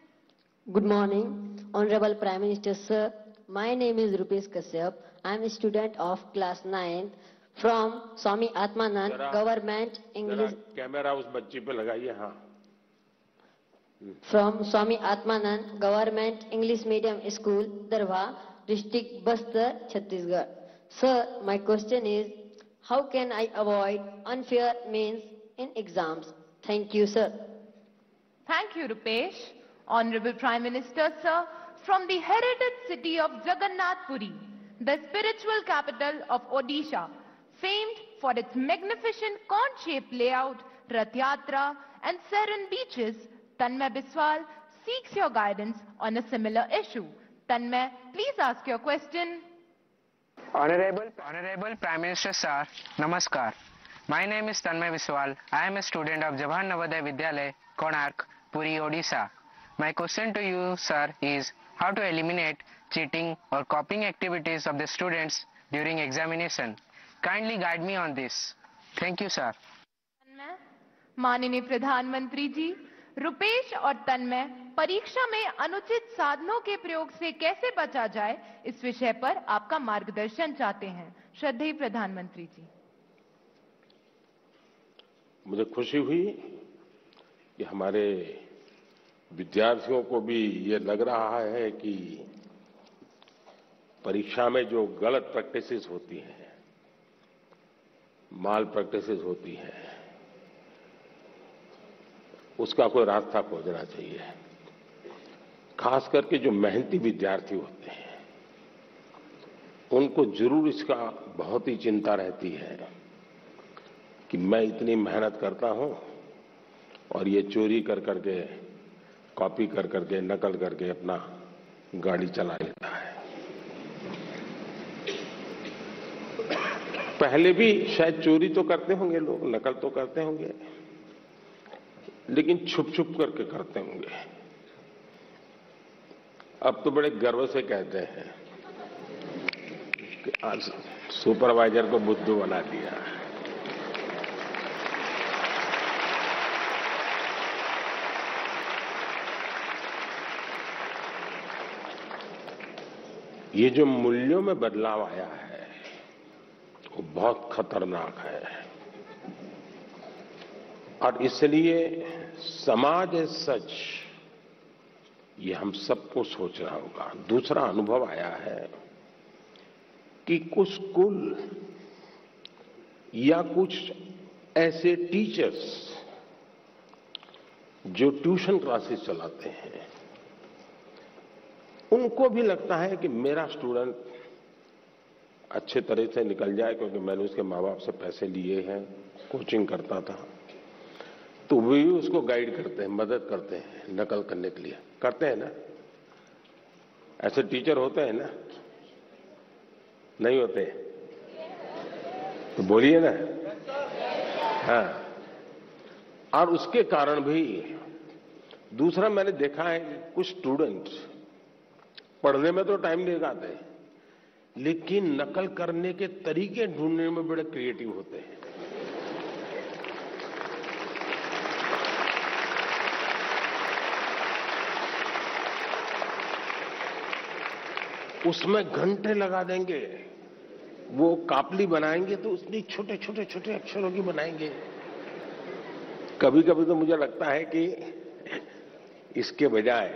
Good morning, Honorable Prime Minister, sir. My name is Rupesh Kashyap. I am a student of class 9 from Swami Atmanand Government English. Camera उस बच्ची पे लगाइए। हाँ। From Swami Atmanand Government English Medium School, Darwa, District Bastar, Chhattisgarh. Sir, my question is, how can I avoid unfair means in exams? Thank you, sir. Thank you, Rupesh. Honorable Prime Minister, sir, from the heritage city of Jagannath Puri, the spiritual capital of Odisha, famed for its magnificent cone-shaped layout, Rath Yatra and serene beaches, Tanmay Biswal seeks your guidance on a similar issue. Tanmay, please ask your question. Honorable Prime Minister, sir, Namaskar. My name is Tanmay Biswal. I am a student of Jawahar Navodaya Vidyalaya, Konark, Puri, Odisha. My question to you, sir, is how to eliminate cheating or copying activities of the students during examination. Kindly guide me on this. Thank you, sir. माननीय प्रधानमंत्री जी, रुपेश और तन्मय परीक्षा में अनुचित साधनों के प्रयोग से कैसे बचा जाए, इस विषय पर आपका मार्गदर्शन चाहते हैं। श्रद्धेय प्रधानमंत्री जी। मुझे खुशी हुई कि हमारे विद्यार्थियों को भी ये लग रहा है कि परीक्षा में जो गलत प्रैक्टिसेस होती हैं, माल प्रैक्टिसेस होती हैं, उसका कोई रास्ता खोजना चाहिए। खास करके जो मेहनती विद्यार्थी होते हैं, उनको जरूर इसका बहुत ही चिंता रहती है कि मैं इतनी मेहनत करता हूं और ये चोरी कर करके, कॉपी कर करके, नकल करके अपना गाड़ी चला लेता है। पहले भी शायद चोरी तो करते होंगे लोग, नकल तो करते होंगे, लेकिन छुप छुप करके करते होंगे। अब तो बड़े गर्व से कहते हैं कि आज सुपरवाइजर को बुद्धू बना दिया। ये जो मूल्यों में बदलाव आया है वो बहुत खतरनाक है, और इसलिए समाज सच ये हम सबको सोचना होगा। दूसरा अनुभव आया है कि कुछ स्कूल या कुछ ऐसे टीचर्स जो ट्यूशन क्लासेस चलाते हैं, उनको भी लगता है कि मेरा स्टूडेंट अच्छे तरह से निकल जाए, क्योंकि मैंने उसके माँ बाप से पैसे लिए हैं, कोचिंग करता था, तो वे भी उसको गाइड करते हैं, मदद करते हैं नकल करने के लिए। करते हैं ना? ऐसे टीचर होते हैं ना? नहीं होते? तो बोलिए ना। हाँ। और उसके कारण भी दूसरा मैंने देखा है कि कुछ स्टूडेंट पढ़ने में तो टाइम नहीं लगाते, लेकिन नकल करने के तरीके ढूंढने में बड़े क्रिएटिव होते हैं। उसमें घंटे लगा देंगे, वो कापली बनाएंगे तो उसने छोटे छोटे छोटे अक्षरों की बनाएंगे। कभी कभी तो मुझे लगता है कि इसके बजाय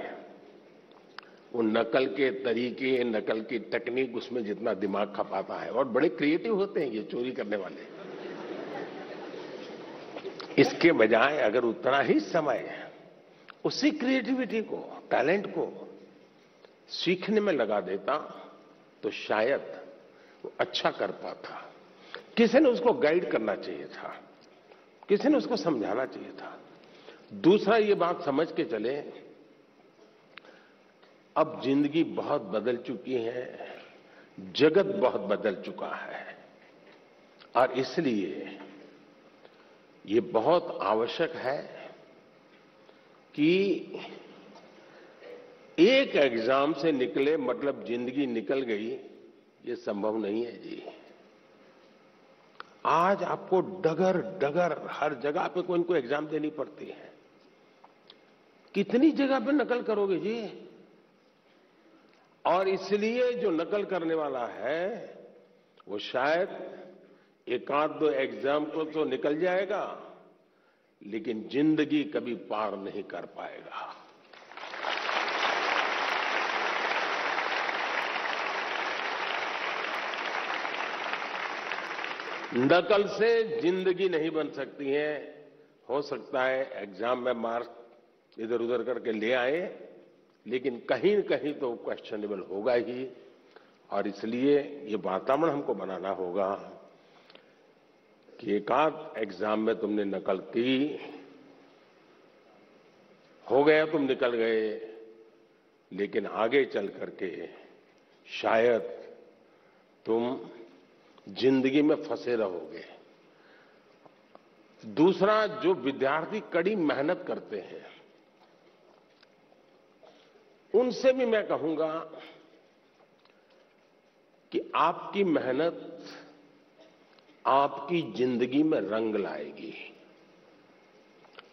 वो नकल के तरीके, नकल की टेक्निक, उसमें जितना दिमाग खपाता है, और बड़े क्रिएटिव होते हैं ये चोरी करने वाले। इसके बजाय अगर उतना ही समय उसी क्रिएटिविटी को, टैलेंट को सीखने में लगा देता तो शायद वो अच्छा कर पाता। किसी ने उसको गाइड करना चाहिए था, किसी ने उसको समझाना चाहिए था। दूसरा, ये बात समझ के चले, अब जिंदगी बहुत बदल चुकी है, जगत बहुत बदल चुका है, और इसलिए ये बहुत आवश्यक है कि एक एग्जाम से निकले मतलब जिंदगी निकल गई, ये संभव नहीं है जी। आज आपको डगर डगर हर जगह पे कोई न कोई एग्जाम देनी पड़ती है। कितनी जगह पे नकल करोगे जी? और इसलिए जो नकल करने वाला है वो शायद एक आध दो एग्जाम को तो निकल जाएगा, लेकिन जिंदगी कभी पार नहीं कर पाएगा। नकल से जिंदगी नहीं बन सकती है। हो सकता है एग्जाम में मार्क्स इधर उधर करके ले आए, लेकिन कहीं न कहीं तो क्वेश्चनेबल होगा ही, और इसलिए ये वातावरण हमको बनाना होगा कि एक आध एग्जाम में तुमने नकल की, हो गया, तुम निकल गए, लेकिन आगे चल करके शायद तुम जिंदगी में फंसे रहोगे। दूसरा, जो विद्यार्थी कड़ी मेहनत करते हैं उनसे भी मैं कहूंगा कि आपकी मेहनत आपकी जिंदगी में रंग लाएगी।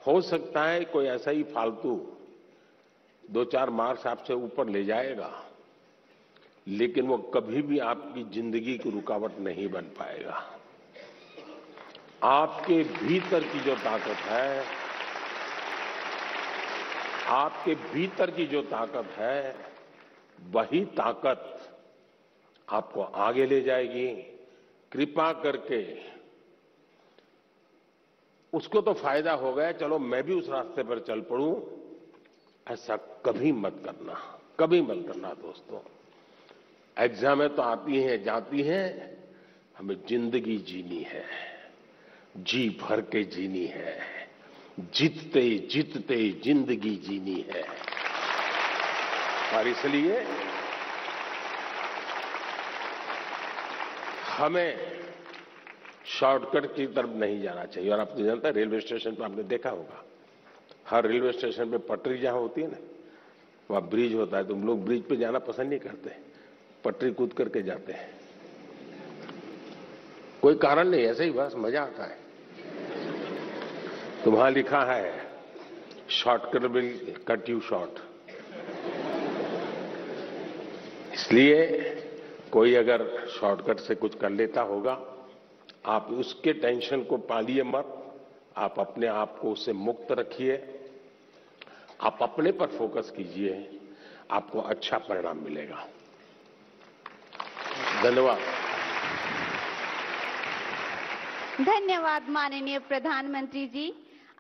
हो सकता है कोई ऐसा ही फालतू 2-4 मार्क्स आपसे ऊपर ले जाएगा, लेकिन वो कभी भी आपकी जिंदगी की रुकावट नहीं बन पाएगा। आपके भीतर की जो ताकत है, आपके भीतर की जो ताकत है, वही ताकत आपको आगे ले जाएगी। कृपा करके उसको तो फायदा हो गया, चलो मैं भी उस रास्ते पर चल पड़ूं, ऐसा कभी मत करना, कभी मत करना दोस्तों। एग्जामें तो आती हैं जाती हैं, हमें जिंदगी जीनी है, जी भर के जीनी है, जीतते जीतते जिंदगी जीनी है। और इसलिए हमें शॉर्टकट की तरफ नहीं जाना चाहिए। और आप तो जानते हैं, रेलवे स्टेशन पर आपने देखा होगा, हर रेलवे स्टेशन पे पटरी जहां होती है ना, वहां ब्रिज होता है। तुम लोग ब्रिज पे जाना पसंद नहीं करते, पटरी कूद करके जाते हैं। कोई कारण नहीं, ऐसे ही बस मजा आता है। तो वहां लिखा है shortcut will cut you short. इसलिए कोई अगर शॉर्टकट से कुछ कर लेता होगा, आप उसके टेंशन को पालिए मत, आप अपने आप को उससे मुक्त रखिए, आप अपने पर फोकस कीजिए, आपको अच्छा परिणाम मिलेगा। धन्यवाद। धन्यवाद माननीय प्रधानमंत्री जी,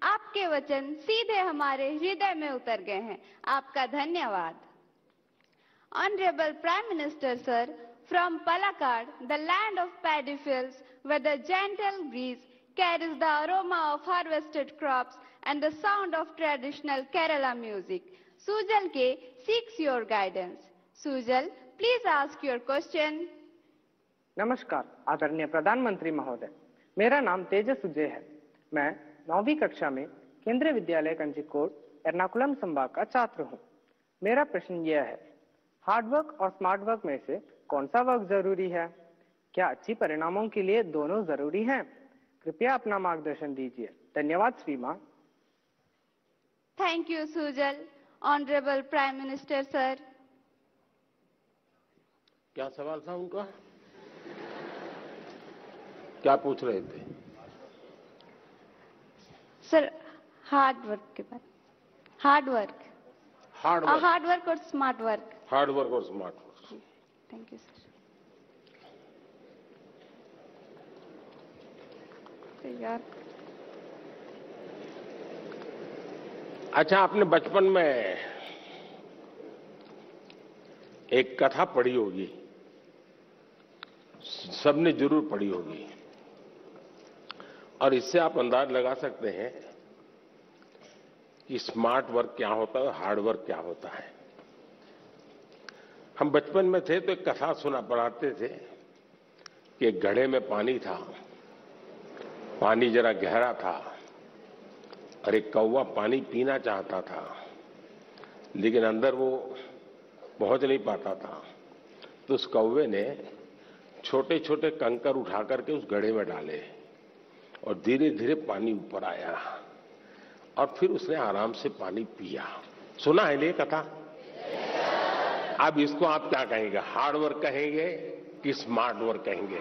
आपके वचन सीधे हमारे हृदय में उतर गए हैं। आपका धन्यवाद। Honourable prime minister sir, from Palakkad, the land of paddy fields, where the gentle breeze carries the aroma of harvested crops and the sound of traditional Kerala music, Sujal K seeks your guidance. Sujal, please ask your question. नमस्कार आदरणीय प्रधानमंत्री महोदय, मेरा नाम तेजस सुजय है। मैं 9वीं कक्षा में केंद्रीय विद्यालय कंजीकोट एर्नाकुलम संभाग का छात्र हूँ। मेरा प्रश्न यह है, हार्डवर्क और स्मार्ट वर्क में से कौन सा वर्क जरूरी है? क्या अच्छी परिणामों के लिए दोनों जरूरी हैं? कृपया अपना मार्गदर्शन दीजिए। धन्यवाद श्रीमान। Thank you, Sujal. Honorable Prime Minister, sir. क्या सवाल था उनका? क्या पूछ रहे थे? सर, हार्ड वर्क के बारे में। हार्ड वर्क और स्मार्ट वर्क। हार्ड वर्क और smart work. Thank you sir. यार, अच्छा, आपने बचपन में एक कथा पढ़ी होगी, सबने जरूर पढ़ी होगी, और इससे आप अंदाज लगा सकते हैं कि स्मार्ट वर्क क्या होता है और हार्ड वर्क क्या होता है। हम बचपन में थे तो एक कथा सुना पढ़ाते थे कि एक घड़े में पानी था, पानी जरा गहरा था और एक कौवा पानी पीना चाहता था, लेकिन अंदर वो पहुंच नहीं पाता था। तो उस कौवे ने छोटे छोटे कंकर उठा करके उस घड़े में डाले और धीरे धीरे पानी ऊपर आया और फिर उसने आराम से पानी पिया। सुना है ये कथा? अब इसको आप क्या कहेंगे, हार्ड वर्क कहेंगे कि स्मार्ट वर्क कहेंगे?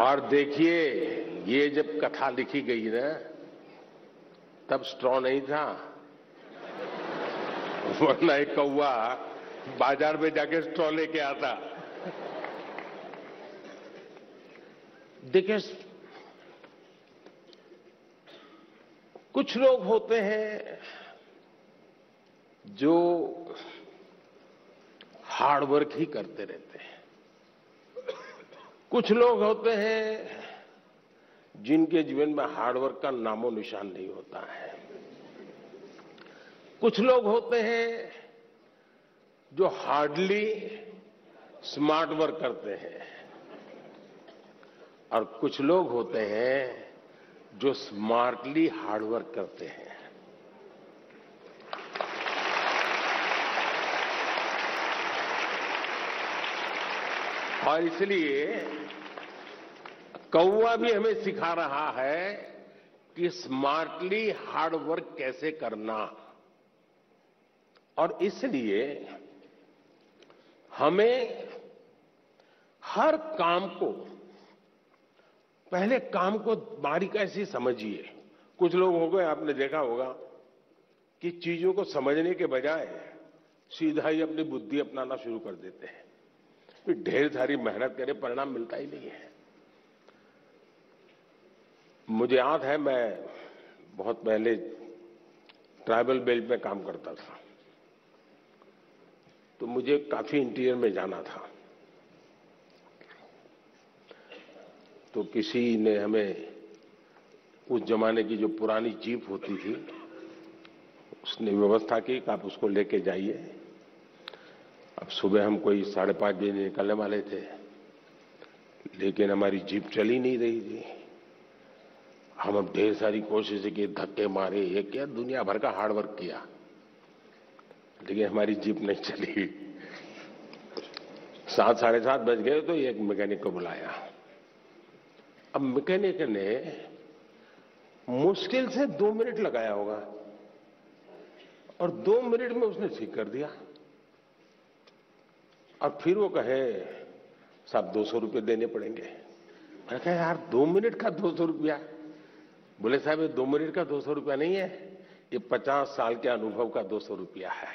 और देखिए, ये जब कथा लिखी गई ना, तब स्ट्रॉ नहीं था, वरना एक कौवा बाजार में जाके स्ट्रॉ लेके आता। देखिए, कुछ लोग होते हैं जो हार्ड वर्क ही करते रहते हैं, कुछ लोग होते हैं जिनके जीवन में हार्ड वर्क का नामो निशान नहीं होता है, कुछ लोग होते हैं जो हार्डली स्मार्ट वर्क करते हैं, और कुछ लोग होते हैं जो स्मार्टली हार्ड वर्क करते हैं। और इसलिए कौवा भी हमें सिखा रहा है कि स्मार्टली हार्ड वर्क कैसे करना। और इसलिए हमें हर काम को, पहले काम को बारीकी से समझिए। कुछ लोग हो गए, आपने देखा होगा कि चीजों को समझने के बजाय सीधा ही अपनी बुद्धि अपनाना शुरू कर देते हैं, फिर ढेर सारी मेहनत करे, परिणाम मिलता ही नहीं है। मुझे याद है, मैं बहुत पहले ट्राइबल बेल्ट में काम करता था, तो मुझे काफी इंटीरियर में जाना था। तो किसी ने हमें, उस जमाने की जो पुरानी जीप होती थी, उसने व्यवस्था की कि आप उसको लेके जाइए। अब सुबह हम कोई 5:30 बजे निकलने वाले थे, लेकिन हमारी जीप चली नहीं रही थी। हम अब ढेर सारी कोशिश की, धक्के मारे, ये किया, दुनिया भर का हार्ड वर्क किया, लेकिन हमारी जीप नहीं चली। 7, 7:30 बज गए तो एक मैकेनिक को बुलाया। अब मैकेनिक ने मुश्किल से 2 मिनट लगाया होगा और 2 मिनट में उसने ठीक कर दिया। और फिर वो कहे, साहब 200 रुपये देने पड़ेंगे। मैंने कहा, यार 2 मिनट का 200 रुपया? बोले, साहब ये 2 मिनट का 200 रुपया नहीं है, ये 50 साल के अनुभव का 200 रुपया है।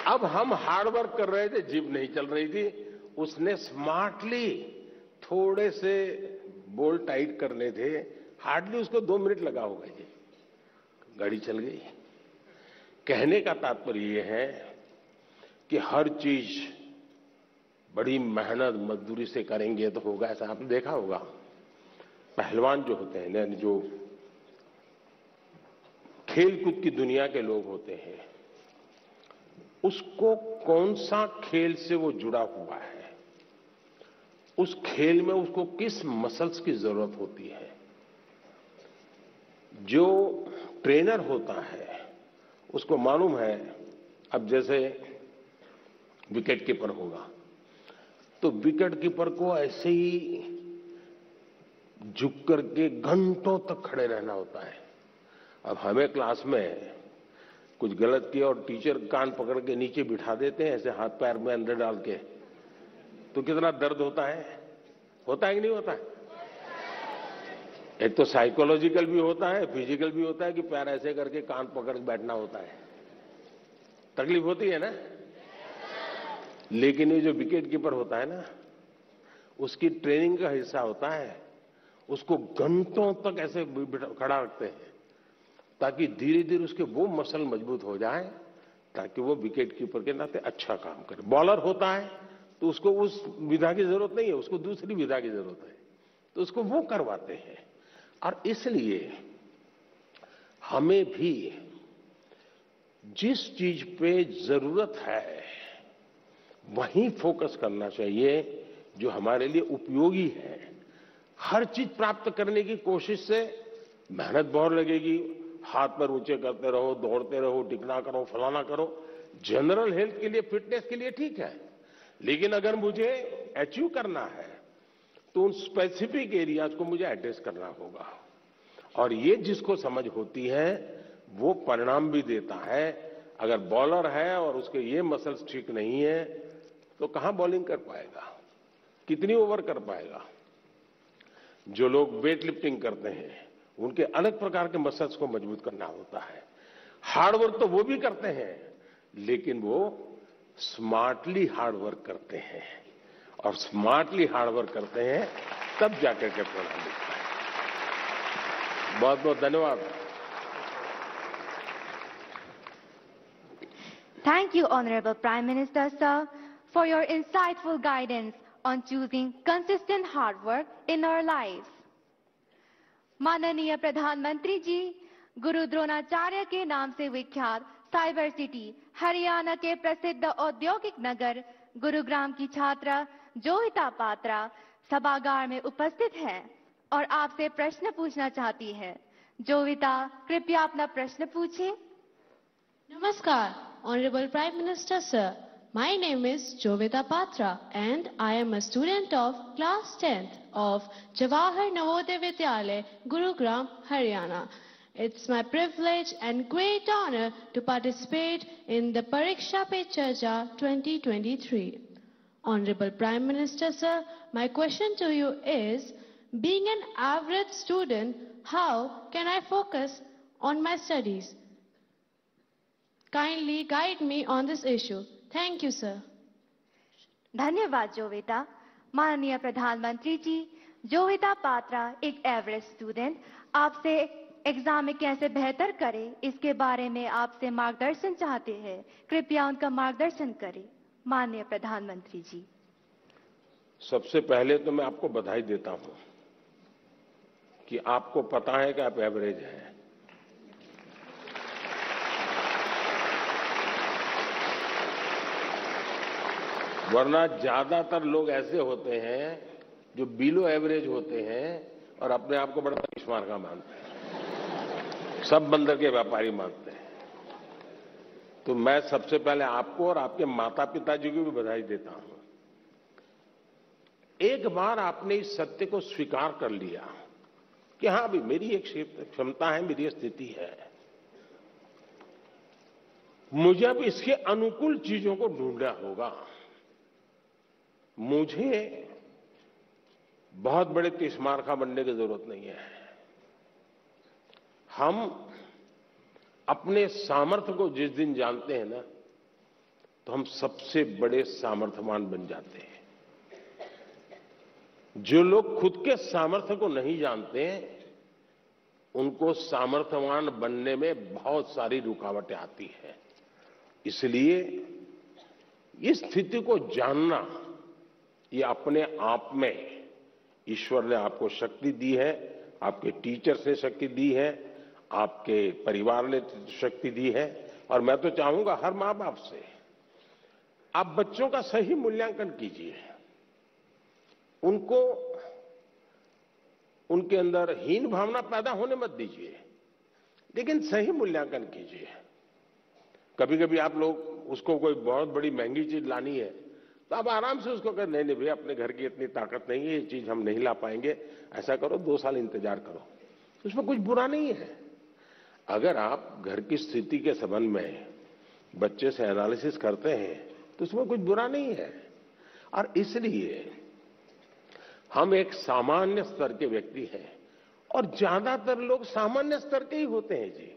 अब हम हार्ड वर्क कर रहे थे, जीप नहीं चल रही थी, उसने स्मार्टली थोड़े से बोल्ट टाइट करने थे, हार्डली उसको 2 मिनट लगा होगा जी, गाड़ी चल गई। कहने का तात्पर्य यह है कि हर चीज बड़ी मेहनत मजदूरी से करेंगे तो होगा, ऐसा आपने देखा होगा। पहलवान जो होते हैं, यानी जो खेल कूद की दुनिया के लोग होते हैं, उसको कौन सा खेल से वो जुड़ा हुआ है, उस खेल में उसको किस मसल्स की जरूरत होती है। जो ट्रेनर होता है उसको मालूम है, अब जैसे विकेट कीपर होगा तो विकेट कीपर को ऐसे ही झुक करके घंटों तक खड़े रहना होता है। अब हमें क्लास में कुछ गलत किया और टीचर कान पकड़ के नीचे बिठा देते हैं, ऐसे हाथ पैर में अंदर डाल के, तो कितना दर्द होता है कि नहीं होता है? एक तो साइकोलॉजिकल भी होता है, फिजिकल भी होता है कि पैर ऐसे करके कान पकड़ के बैठना होता है, तकलीफ होती है ना। लेकिन ये जो विकेट कीपर होता है ना, उसकी ट्रेनिंग का हिस्सा होता है, उसको घंटों तक ऐसे खड़ा रखते हैं ताकि धीरे धीरे उसके वो मसल मजबूत हो जाए ताकि वो विकेट कीपर के नाते अच्छा काम करे। बॉलर होता है तो उसको उस विधा की जरूरत नहीं है, उसको दूसरी विधा की जरूरत है, तो उसको वो करवाते हैं। और इसलिए हमें भी जिस चीज पे जरूरत है वहीं फोकस करना चाहिए जो हमारे लिए उपयोगी है। हर चीज प्राप्त करने की कोशिश से मेहनत बहुत लगेगी, हाथ पैर ऊंचे करते रहो, दौड़ते रहो, टिकना करो, फलाना करो। जनरल हेल्थ के लिए, फिटनेस के लिए ठीक है, लेकिन अगर मुझे अचीव करना है तो उन स्पेसिफिक एरियाज को मुझे एड्रेस करना होगा। और ये जिसको समझ होती है वो परिणाम भी देता है। अगर बॉलर है और उसके ये मसल्स ठीक नहीं है तो कहां बॉलिंग कर पाएगा, कितनी ओवर कर पाएगा। जो लोग वेट लिफ्टिंग करते हैं उनके अलग प्रकार के मसल्स को मजबूत करना होता है। हार्ड वर्क तो वो भी करते हैं, लेकिन वो स्मार्टली हार्ड वर्क करते हैं, और स्मार्टली हार्ड वर्क करते हैं तब जाकर के परिणाम मिलता है। बहुत बहुत धन्यवाद। Thank you, Honorable Prime Minister, sir, for your insightful guidance on choosing consistent hard work in our lives. माननीय प्रधानमंत्री जी, गुरु द्रोणाचार्य के नाम से विख्यात साइबर सिटी हरियाणा के प्रसिद्ध औद्योगिक नगर गुरुग्राम की छात्रा जोहिता पात्रा सभागार में उपस्थित है और आपसे प्रश्न पूछना चाहती है। जोहिता, कृपया अपना प्रश्न पूछें। Namaskar, Honorable Prime Minister Sir. My name is Jovita Patra and I am a student of class 10th of Jawahar Navodaya Vidyalaya, Gurugram, Haryana. It's my privilege and great honor to participate in the Pariksha Pe Charcha 2023. Honorable Prime Minister Sir, my question to you is, being an average student, how can I focus on my studies? Kindly guide me on this issue. Thank you, sir. धन्यवाद जोविता। माननीय प्रधानमंत्री जी, जोविता पात्रा एक average student आपसे exam में कैसे बेहतर करे इसके बारे में आपसे मार्गदर्शन चाहते हैं। कृपया उनका मार्गदर्शन करें। माननीय प्रधानमंत्री जी। सबसे पहले तो मैं आपको बधाई देता हूं कि आपको पता है कि आप एवरेज हैं। वरना ज्यादातर लोग ऐसे होते हैं जो बिलो एवरेज होते हैं और अपने आप को बड़ा तरीफमार का मानते हैं, सब बंदर के व्यापारी मानते हैं। तो मैं सबसे पहले आपको और आपके माता पिताजी को भी बधाई देता हूं। एक बार आपने इस सत्य को स्वीकार कर लिया कि हाँ भी मेरी एक क्षमता है, मेरी स्थिति है, मुझे अब इसके अनुकूल चीजों को ढूंढना होगा। मुझे बहुत बड़े तिस्मारखा बनने की जरूरत नहीं है। हम अपने सामर्थ्य को जिस दिन जानते हैं ना, तो हम सबसे बड़े सामर्थ्यवान बन जाते हैं। जो लोग खुद के सामर्थ्य को नहीं जानते, उनको सामर्थ्यवान बनने में बहुत सारी रुकावटें आती हैं। इसलिए इस स्थिति को जानना, ये अपने आप में ईश्वर ने आपको शक्ति दी है, आपके टीचर्स ने शक्ति दी है, आपके परिवार ने शक्ति दी है। और मैं तो चाहूंगा हर मां बाप से आप बच्चों का सही मूल्यांकन कीजिए, उनको उनके अंदर हीन भावना पैदा होने मत दीजिए, लेकिन सही मूल्यांकन कीजिए। कभी कभी आप लोग उसको कोई बहुत बड़ी महंगी चीज लानी है तो आप आराम से उसको कहें नहीं भैया अपने घर की इतनी ताकत नहीं है, ये चीज हम नहीं ला पाएंगे, ऐसा करो 2 साल इंतजार करो, उसमें कुछ बुरा नहीं है। अगर आप घर की स्थिति के संबंध में बच्चे से एनालिसिस करते हैं तो उसमें कुछ बुरा नहीं है। और इसलिए हम एक सामान्य स्तर के व्यक्ति हैं और ज्यादातर लोग सामान्य स्तर के ही होते हैं जी,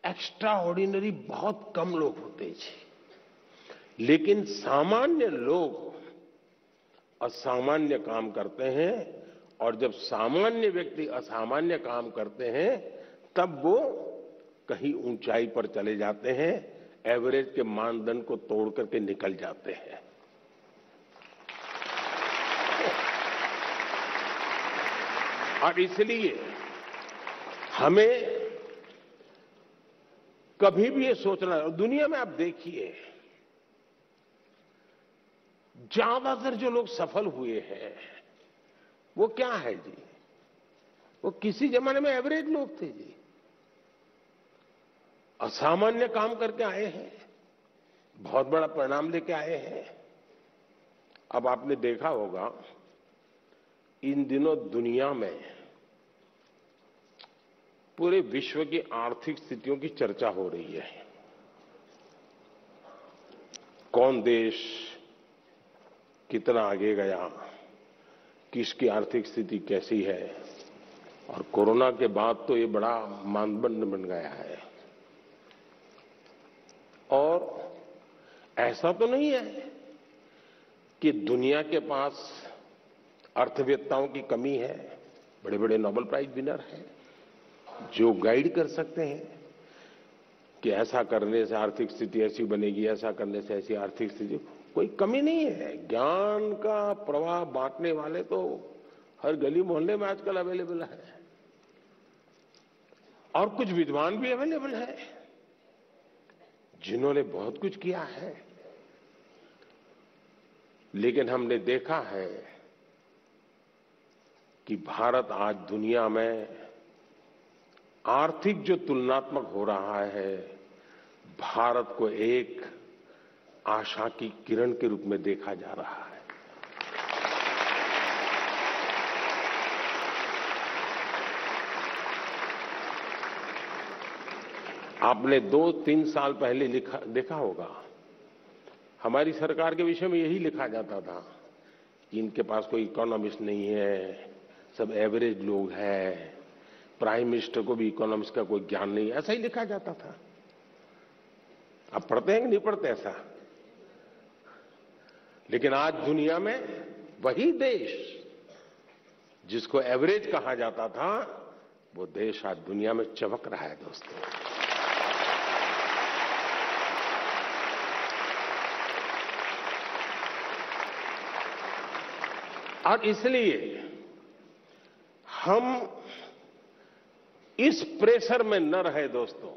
एक्स्ट्रा ऑर्डिनरी बहुत कम लोग होते हैं जी। लेकिन सामान्य लोग असामान्य काम करते हैं और जब सामान्य व्यक्ति असामान्य काम करते हैं तब वो कहीं ऊंचाई पर चले जाते हैं, एवरेज के मानदंड को तोड़ करके निकल जाते हैं। और इसलिए हमें कभी भी ये सोचना है, दुनिया में आप देखिए ज्यादातर जो लोग सफल हुए हैं वो क्या है जी, वो किसी जमाने में एवरेज लोग थे जी, असामान्य काम करके आए हैं, बहुत बड़ा परिणाम लेके आए हैं। अब आपने देखा होगा इन दिनों दुनिया में पूरे विश्व की आर्थिक स्थितियों की चर्चा हो रही है। कौन देश कितना आगे गया, किसकी आर्थिक स्थिति कैसी है, और कोरोना के बाद तो ये बड़ा मानदंड बन गया है। और ऐसा तो नहीं है कि दुनिया के पास अर्थवेत्ताओं की कमी है, बड़े बड़े नोबेल प्राइज विनर हैं जो गाइड कर सकते हैं कि ऐसा करने से आर्थिक स्थिति ऐसी बनेगी, ऐसा करने से ऐसी आर्थिक स्थिति, कोई कमी नहीं है। ज्ञान का प्रवाह बांटने वाले तो हर गली मोहल्ले में आजकल अवेलेबल है, और कुछ विद्वान भी अवेलेबल है जिन्होंने बहुत कुछ किया है। लेकिन हमने देखा है कि भारत आज दुनिया में आर्थिक जो तुलनात्मक हो रहा है, भारत को एक आशा की किरण के रूप में देखा जा रहा है। आपने 2-3 साल पहले देखा होगा हमारी सरकार के विषय में यही लिखा जाता था कि इनके पास कोई इकोनॉमिस्ट नहीं है, सब एवरेज लोग हैं, प्राइम मिनिस्टर को भी इकोनॉमिक्स का कोई ज्ञान नहीं, ऐसा ही लिखा जाता था। आप पढ़ते हैं कि नहीं पढ़ते ऐसा? लेकिन आज दुनिया में वही देश जिसको एवरेज कहा जाता था, वो देश आज दुनिया में चमक रहा है दोस्तों। और इसलिए हम इस प्रेशर में न रहे दोस्तों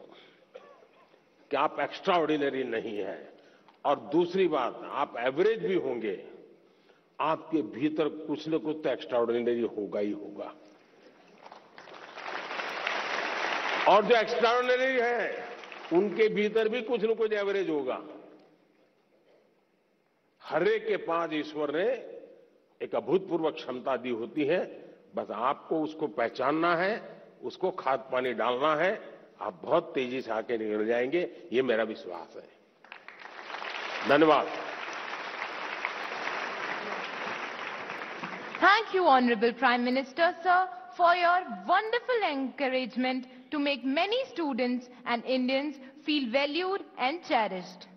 कि आप एक्स्ट्रा ऑर्डिनरी नहीं है, और दूसरी बात आप एवरेज भी होंगे, आपके भीतर कुछ न कुछ तो एक्स्ट्रा ऑर्डिनरी होगा ही होगा। और जो एक्स्ट्रा ऑर्डिनरी है उनके भीतर भी कुछ न कुछ एवरेज होगा। हर एक के पास ईश्वर ने एक अभूतपूर्व क्षमता दी होती है, बस आपको उसको पहचानना है, उसको खाद पानी डालना है, आप बहुत तेजी से आके निकल जाएंगे, ये मेरा विश्वास है। धन्यवाद। Thank you, Honorable Prime Minister, sir, for your wonderful encouragement to make many students and Indians feel valued and cherished.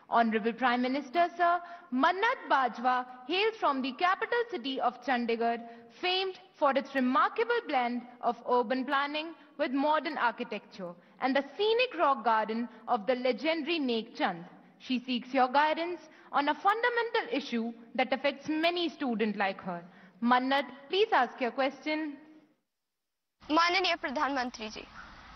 Honorable Prime Minister, sir, Mannat Bajwa hails from the capital city of Chandigarh, famed for its remarkable blend of urban planning with modern architecture and the scenic rock garden of the legendary Nek Chand. She seeks your guidance on a fundamental issue that affects many students like her. Mannat, please ask your question. माननीय प्रधानमंत्री जी,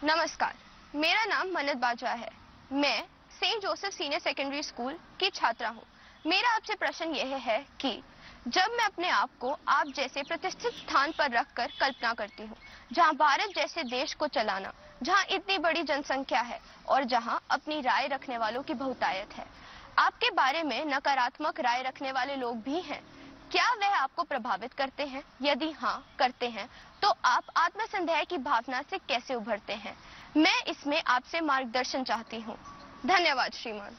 नमस्कार। मेरा नाम मन्नत बाजवा है। मैं saint Joseph senior secondary school की छात्रा हूँ। मेरा आपसे प्रश्न यह है कि जब मैं अपने आप को आप जैसे प्रतिष्ठित स्थान पर रखकर कल्पना करती हूँ, जहाँ भारत जैसे देश को चलाना, जहाँ इतनी बड़ी जनसंख्या है और जहाँ अपनी राय रखने वालों की बहुतायत है, आपके बारे में नकारात्मक राय रखने वाले लोग भी हैं। क्या वह आपको प्रभावित करते हैं? यदि हाँ करते हैं, तो आप आत्मसंदेह की भावना से कैसे उभरते हैं? मैं इसमें आपसे मार्गदर्शन चाहती हूँ। धन्यवाद श्रीमान।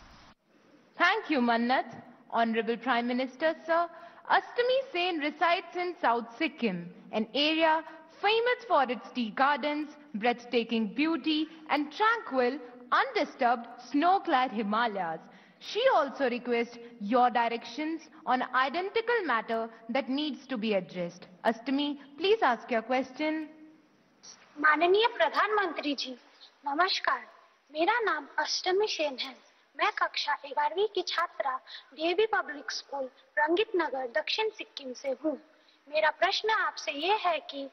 Thank you, Mannat. Honorable Prime Minister, sir, Astami Sen resides in South Sikkim, an area famous for its tea gardens, breathtaking beauty, and tranquil, undisturbed, snow-clad Himalayas. She also requests your directions on identical matter that needs to be addressed. Astami, please ask your question. माननीय प्रधानमंत्री जी, नमस्कार। मेरा नाम अष्टमी सेन है। मैं कक्षा 11वीं की छात्रा डीएवी पब्लिक स्कूल रंगित नगर दक्षिण सिक्किम से हूँ। मेरा प्रश्न आपसे ये है कि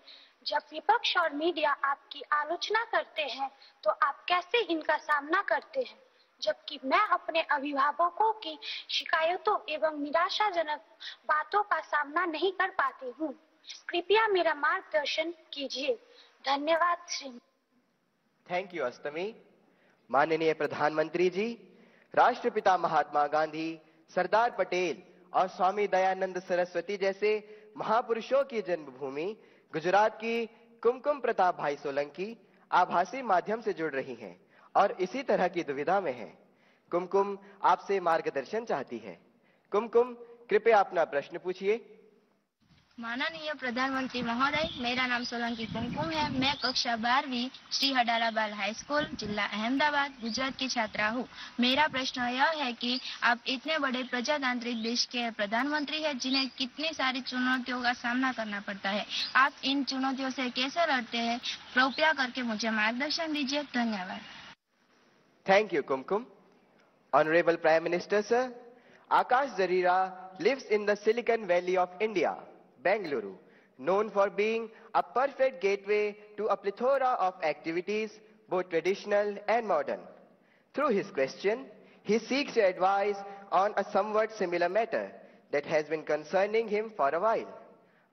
जब विपक्ष और मीडिया आपकी आलोचना करते हैं तो आप कैसे इनका सामना करते हैं, जबकि मैं अपने अभिभावकों की शिकायतों एवं निराशाजनक बातों का सामना नहीं कर पाती हूँ। कृपया मेरा मार्गदर्शन कीजिए। धन्यवाद श्री। थैंक यू अष्टमी। माननीय प्रधानमंत्री जी, राष्ट्रपिता महात्मा गांधी, सरदार पटेल और स्वामी दयानंद सरस्वती जैसे महापुरुषों की जन्मभूमि गुजरात की कुमकुम प्रताप भाई सोलंकी आभासी माध्यम से जुड़ रही हैं और इसी तरह की दुविधा में हैं। कुमकुम आपसे मार्गदर्शन चाहती है। कुमकुम, कृपया अपना प्रश्न पूछिए। माननीय प्रधानमंत्री महोदय, मेरा नाम सोलंकी कुमकुम है। मैं कक्षा 12वीं श्री हडारा बाल हाई स्कूल, जिला अहमदाबाद, गुजरात की छात्रा हूँ। मेरा प्रश्न यह है कि आप इतने बड़े प्रजातांत्रिक देश के प्रधानमंत्री हैं, जिन्हें कितनी सारी चुनौतियों का सामना करना पड़ता है। आप इन चुनौतियों से कैसे लड़ते हैं? कृपया करके मुझे मार्गदर्शन दीजिए। धन्यवाद। Thank you Kumkum. Honourable prime minister sir, Akash Jarira lives in the Silicon Valley of India, Bengaluru, known for being a perfect gateway to a plethora of activities, both traditional and modern. Through his question, he seeks your advice on a somewhat similar matter that has been concerning him for a while.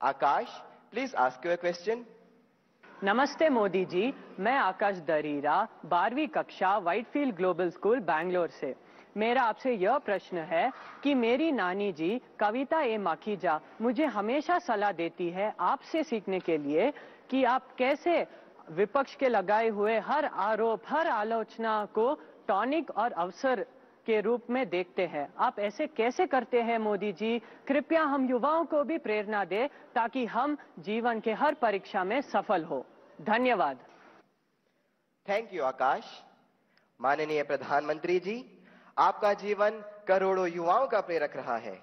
Akash, please ask your question. नमस्ते मोदी जी, मैं आकाश दरीरा 12वीं कक्षा Whitefield global school Bangalore से। मेरा आपसे यह प्रश्न है कि मेरी नानी जी कविता ए माखीजा मुझे हमेशा सलाह देती है आपसे सीखने के लिए कि आप कैसे विपक्ष के लगाए हुए हर आरोप, हर आलोचना को टॉनिक और अवसर के रूप में देखते हैं। आप ऐसे कैसे करते हैं मोदी जी? कृपया हम युवाओं को भी प्रेरणा दें ताकि हम जीवन के हर परीक्षा में सफल हो। धन्यवाद। थैंक यू आकाश। माननीय प्रधानमंत्री जी, आपका जीवन करोड़ों युवाओं का प्रेरक रहा है।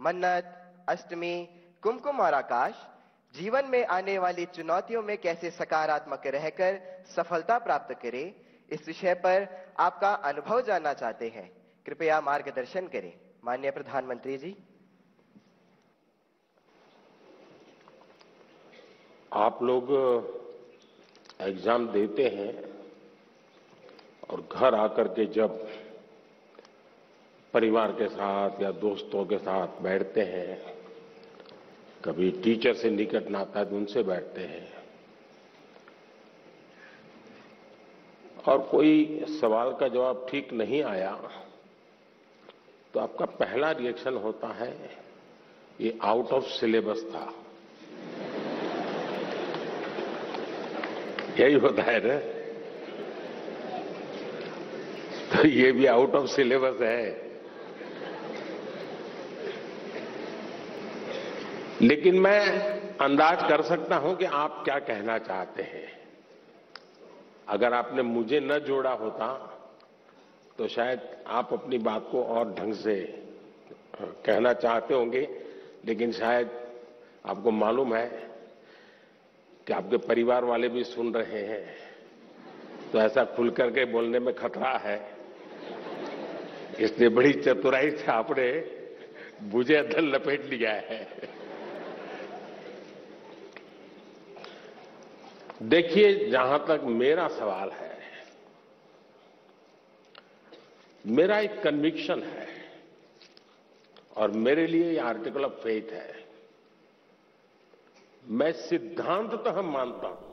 मन्नत, अष्टमी, कुमकुम और आकाश जीवन में आने वाली चुनौतियों में कैसे सकारात्मक रहकर सफलता प्राप्त करें, इस विषय पर आपका अनुभव जानना चाहते हैं। कृपया मार्गदर्शन करें। माननीय प्रधानमंत्री जी। आप लोग एग्जाम देते हैं और घर आकर के जब परिवार के साथ या दोस्तों के साथ बैठते हैं, कभी टीचर से निकट नाता है तो उनसे बैठते हैं और कोई सवाल का जवाब ठीक नहीं आया तो आपका पहला रिएक्शन होता है ये आउट ऑफ सिलेबस था। यही होता है ना? तो ये भी आउट ऑफ सिलेबस है। लेकिन मैं अंदाज कर सकता हूं कि आप क्या कहना चाहते हैं। अगर आपने मुझे न जोड़ा होता तो शायद आप अपनी बात को और ढंग से कहना चाहते होंगे, लेकिन शायद आपको मालूम है कि आपके परिवार वाले भी सुन रहे हैं, तो ऐसा खुल करके बोलने में खतरा है। इसलिए बड़ी चतुराई से आपने मुझे अंदर लपेट लिया है। देखिए, जहां तक मेरा सवाल है, मेरा एक कन्विक्शन है और मेरे लिए ये आर्टिकल ऑफ फेथ है। मैं सिद्धांततः मानता हूं